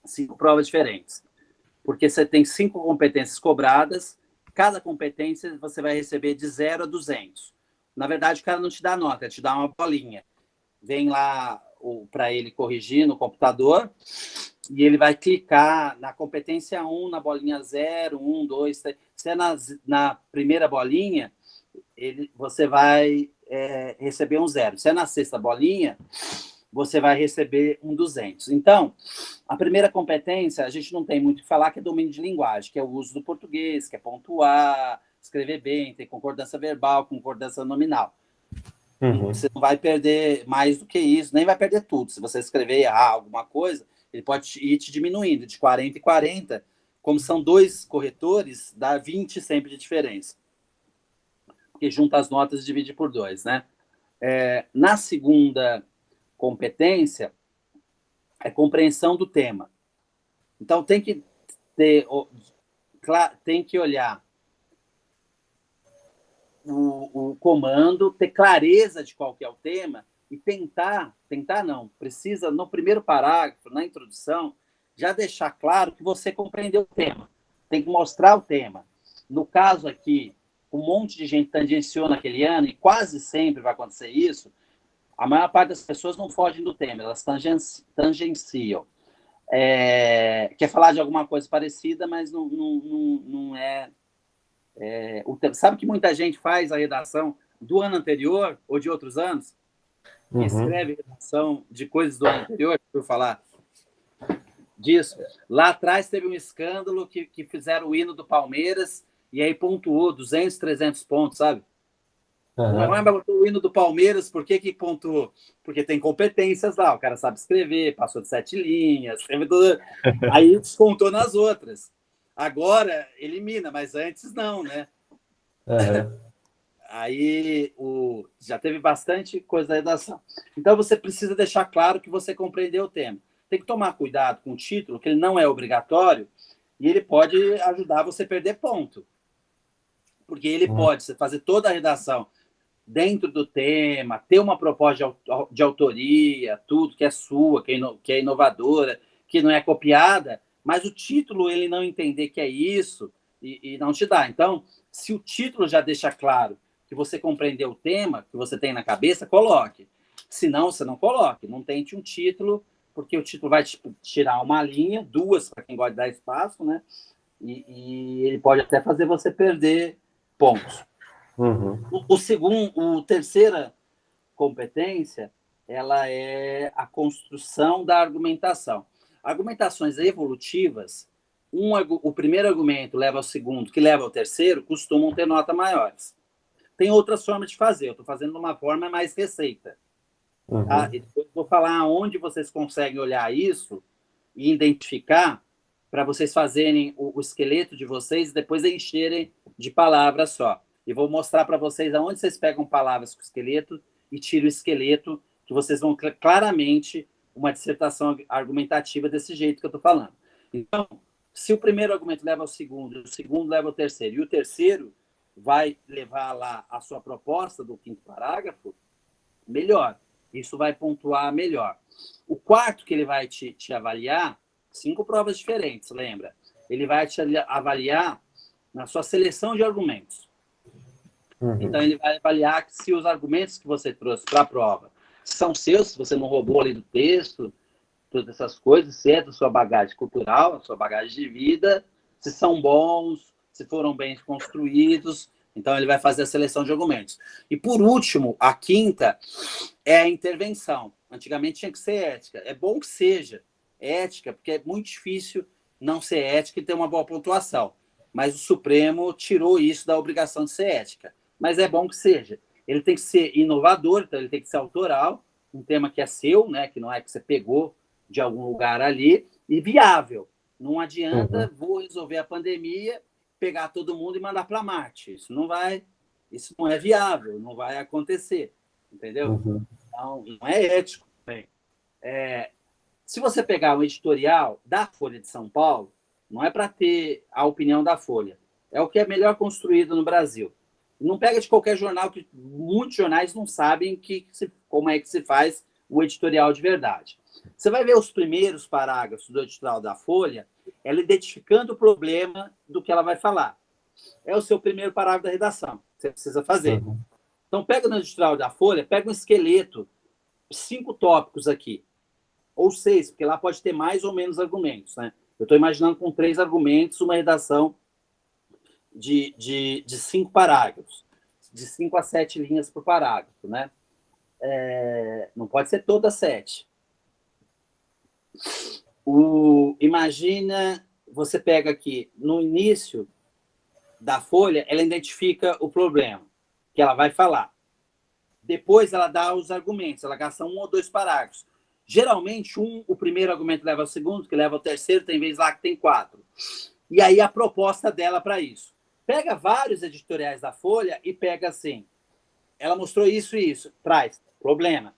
B: 5 provas diferentes. Porque você tem 5 competências cobradas, cada competência você vai receber de 0 a 200. Na verdade, o cara não te dá nota, ele te dá uma bolinha. Vem lá para ele corrigir no computador e ele vai clicar na competência 1, na bolinha 0, 1, 2, 3. Se é na primeira bolinha, você vai receber um 0. Se é na sexta bolinha, você vai receber um 200. Então, a primeira competência, a gente não tem muito o que falar, que é domínio de linguagem, que é o uso do português, que é pontuar, escrever bem, ter concordância verbal, concordância nominal.
A: Uhum.
B: Você não vai perder mais do que isso, nem vai perder tudo. Se você escrever e errar alguma coisa, ele pode ir te diminuindo de 40 e 40. Como são 2 corretores, dá 20 sempre de diferença. Porque junta as notas e divide por 2, né? Na segunda competência, é compreensão do tema. Então, tem que olhar o comando, ter clareza de qual que é o tema e tentar não, precisa, no primeiro parágrafo, na introdução, já deixar claro que você compreendeu o tema. Tem que mostrar o tema. No caso aqui, um monte de gente tangenciou naquele ano, e quase sempre vai acontecer isso, a maior parte das pessoas não fogem do tema, elas tangenciam. Quer falar de alguma coisa parecida, mas não é... Sabe que muita gente faz a redação do ano anterior ou de outros anos? Que escreve redação de coisas do ano anterior, por falar disso. Lá atrás teve um escândalo que fizeram o hino do Palmeiras e aí pontuou 200, 300 pontos, sabe?
A: Aham.
B: Mas botou o hino do Palmeiras, por que que pontuou? Porque tem competências lá, o cara sabe escrever, passou de 7 linhas, escreve tudo. Aí descontou nas outras. Agora elimina, mas antes não, né?
A: Aham.
B: Aí já teve bastante coisa da redação. Então você precisa deixar claro que você compreendeu o tema. Tem que tomar cuidado com o título, que ele não é obrigatório e ele pode ajudar você a perder ponto. Porque ele pode fazer toda a redação dentro do tema, ter uma proposta de autoria, tudo que é sua, que é inovadora, que não é copiada, mas o título ele não entender que é isso e não te dá. Então, se o título já deixa claro que você compreendeu o tema que você tem na cabeça, coloque. Se não, você não coloque. Não tente um título, porque o título vai tirar uma linha, duas, para quem gosta de dar espaço, né? E ele pode até fazer você perder pontos.
A: Uhum.
B: O terceira competência, ela é a construção da argumentação. Argumentações evolutivas, o primeiro argumento leva ao segundo, que leva ao terceiro, costumam ter nota maiores. Tem outras formas de fazer, eu estou fazendo de uma forma mais receita. Tá? E depois vou falar onde vocês conseguem olhar isso e identificar para vocês fazerem o esqueleto de vocês e depois encherem de palavras só. E vou mostrar para vocês aonde vocês pegam palavras com o esqueleto e tiram o esqueleto, que vocês vão claramente uma dissertação argumentativa desse jeito que eu estou falando. Então, se o primeiro argumento leva ao segundo, o segundo leva ao terceiro, e o terceiro vai levar lá a sua proposta do quinto parágrafo, melhor. Isso vai pontuar melhor. O quarto que ele vai te avaliar, 5 provas diferentes, lembra? Ele vai te avaliar na sua seleção de argumentos. Então, ele vai avaliar se os argumentos que você trouxe para a prova são seus, se você não roubou ali do texto, todas essas coisas, se é da sua bagagem cultural, da sua bagagem de vida, se são bons, se foram bem construídos. Então, ele vai fazer a seleção de argumentos. E, por último, a quinta é a intervenção. Antigamente tinha que ser ética. É bom que seja ética, porque é muito difícil não ser ética e ter uma boa pontuação. Mas o Supremo tirou isso da obrigação de ser ética. Mas é bom que seja. Ele tem que ser inovador, então ele tem que ser autoral, um tema que é seu, né, que não é que você pegou de algum lugar ali, e viável. Não adianta, vou resolver a pandemia, pegar todo mundo e mandar para Marte. Isso não é viável, não vai acontecer, entendeu? Não é ético. Se você pegar um editorial da Folha de São Paulo, não é para ter a opinião da Folha, é o que é melhor construído no Brasil. Não pega de qualquer jornal, que muitos jornais não sabem como é que se faz o editorial de verdade. Você vai ver os primeiros parágrafos do editorial da Folha, ela identificando o problema do que ela vai falar. É o seu primeiro parágrafo da redação que você precisa fazer. Então, pega no editorial da Folha, pega um esqueleto, 5 tópicos aqui, ou 6, porque lá pode ter mais ou menos argumentos, né? Eu estou imaginando com 3 argumentos uma redação de 5 parágrafos, de 5 a 7 linhas por parágrafo, né? Não pode ser toda 7. Imagina, você pega aqui, no início da folha, ela identifica o problema que ela vai falar. Depois ela dá os argumentos, ela gasta 1 ou 2 parágrafos. Geralmente, o primeiro argumento leva ao segundo, que leva ao terceiro, tem vezes lá que tem 4. E aí a proposta dela para isso. Pega vários editoriais da Folha e pega assim, ela mostrou isso e isso, traz problema.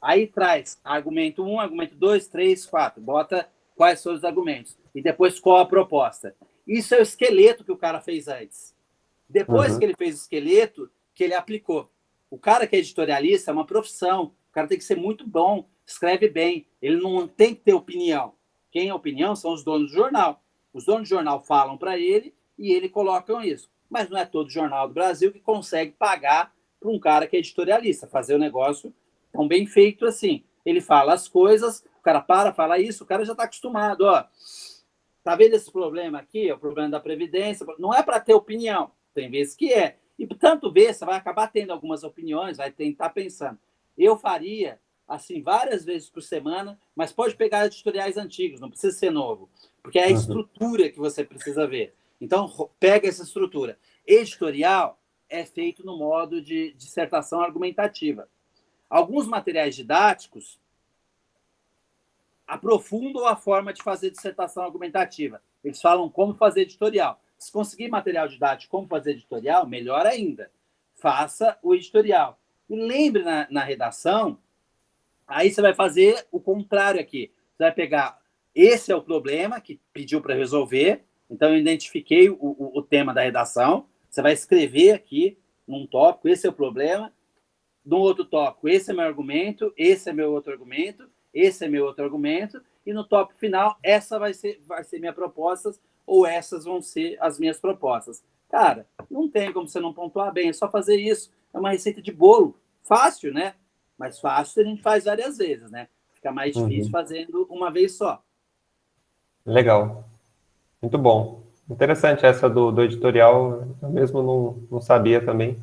B: Aí traz argumento 1, argumento 2, 3, 4. Bota quais são os argumentos. E depois qual a proposta. Isso é o esqueleto que o cara fez antes. Depois que ele fez o esqueleto, que ele aplicou. O cara que é editorialista é uma profissão. O cara tem que ser muito bom, escreve bem. Ele não tem que ter opinião. Quem é opinião são os donos do jornal. Os donos do jornal falam para ele e ele colocam isso. Mas não é todo jornal do Brasil que consegue pagar para um cara que é editorialista, fazer o negócio tão bem feito assim. Ele fala as coisas, o cara fala isso, o cara já está acostumado. Ó, tá vendo esse problema aqui? É o problema da Previdência. Não é para ter opinião, tem vezes que é. E tanto ver, você vai acabar tendo algumas opiniões, vai tentar pensando. Eu faria assim várias vezes por semana, mas pode pegar editoriais antigos, não precisa ser novo, porque é a estrutura que você precisa ver. Então, pega essa estrutura. Editorial é feito no modo de dissertação argumentativa. Alguns materiais didáticos aprofundam a forma de fazer dissertação argumentativa. Eles falam como fazer editorial. Se conseguir material didático como fazer editorial, melhor ainda. Faça o editorial. E lembre na redação, aí você vai fazer o contrário aqui. Você vai pegar, esse é o problema que pediu para resolver, então eu identifiquei o tema da redação, você vai escrever aqui num tópico, esse é o problema, num outro tópico, esse é meu argumento, esse é meu outro argumento, esse é meu outro argumento, e no tópico final, essa vai ser minha proposta, ou essas vão ser as minhas propostas. Cara, não tem como você não pontuar bem, é só fazer isso. É uma receita de bolo. Fácil, né? Mas fácil a gente faz várias vezes, né? Fica mais difícil fazendo uma vez só.
A: Legal. Muito bom. Interessante essa do editorial, eu mesmo não sabia também.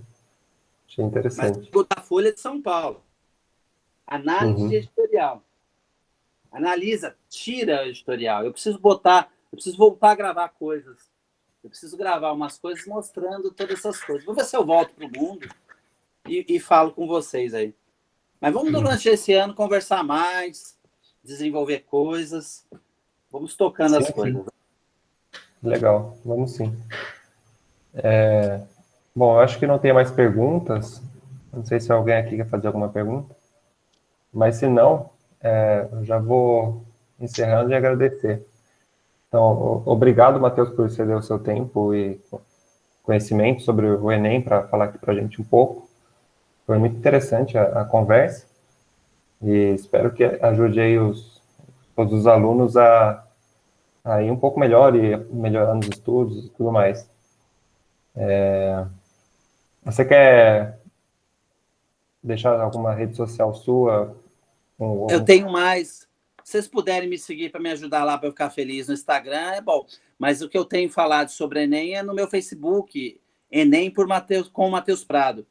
A: Achei interessante.
B: Mas da Folha de São Paulo. Análise de editorial. Analisa, tira o editorial. Eu preciso voltar a gravar coisas. Eu preciso gravar umas coisas mostrando todas essas coisas. Vou ver se eu volto para o mundo e falo com vocês aí. Mas vamos, durante esse ano, conversar mais, desenvolver coisas. Vamos tocando as coisas.
A: Legal, vamos sim. Bom, eu acho que não tem mais perguntas. Não sei se alguém aqui quer fazer alguma pergunta. Mas se não, eu já vou encerrando e agradecer. Então, obrigado, Matheus, por ceder o seu tempo e conhecimento sobre o Enem para falar aqui para a gente um pouco. Foi muito interessante a conversa e espero que ajude aí todos os alunos a ir um pouco melhor e melhorando os estudos e tudo mais. Você quer deixar alguma rede social sua?
B: Eu tenho mais. Se vocês puderem me seguir para me ajudar lá para eu ficar feliz no Instagram, é bom. Mas o que eu tenho falado sobre Enem é no meu Facebook, Enem com o Matheus Prado.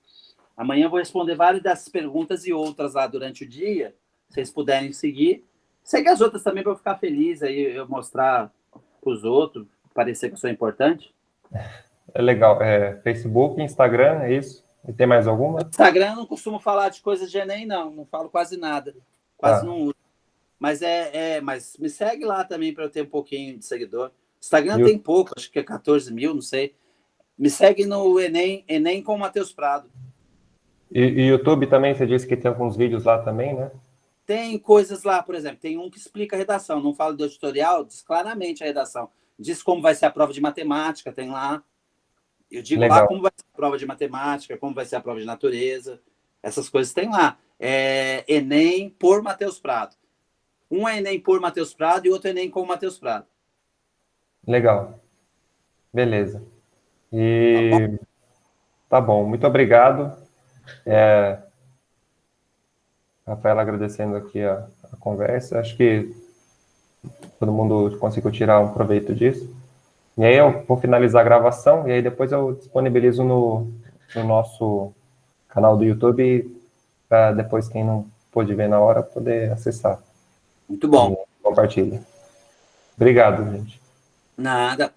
B: Amanhã eu vou responder várias dessas perguntas e outras lá durante o dia. Se vocês puderem seguir. Segue as outras também para eu ficar feliz, aí eu mostrar para os outros, parecer que eu sou importante.
A: É legal. Facebook, Instagram, é isso? E tem mais alguma?
B: No Instagram eu não costumo falar de coisas de Enem, não. Não falo quase nada. Quase não uso. Mas mas me segue lá também para eu ter um pouquinho de seguidor. Instagram tem pouco, acho que é 14 mil, não sei. Me segue no Enem com o Matheus Prado.
A: E YouTube também, você disse que tem alguns vídeos lá também, né?
B: Tem coisas lá, por exemplo, tem um que explica a redação. Não fala do editorial, diz claramente a redação. Diz como vai ser a prova de matemática, tem lá. Eu digo
A: Legal.
B: Lá como vai ser a prova de matemática, como vai ser a prova de natureza. Essas coisas tem lá. Enem por Matheus Prado. Um é Enem por Matheus Prado e outro é Enem com o Matheus Prado.
A: Legal. Beleza. E tá bom. Muito obrigado. Rafaela agradecendo aqui a conversa. Acho que todo mundo conseguiu tirar um proveito disso. E aí eu vou finalizar a gravação e aí depois eu disponibilizo no nosso canal do YouTube para depois quem não pôde ver na hora poder acessar.
B: Muito bom.
A: E compartilha. Obrigado, gente.
B: Nada.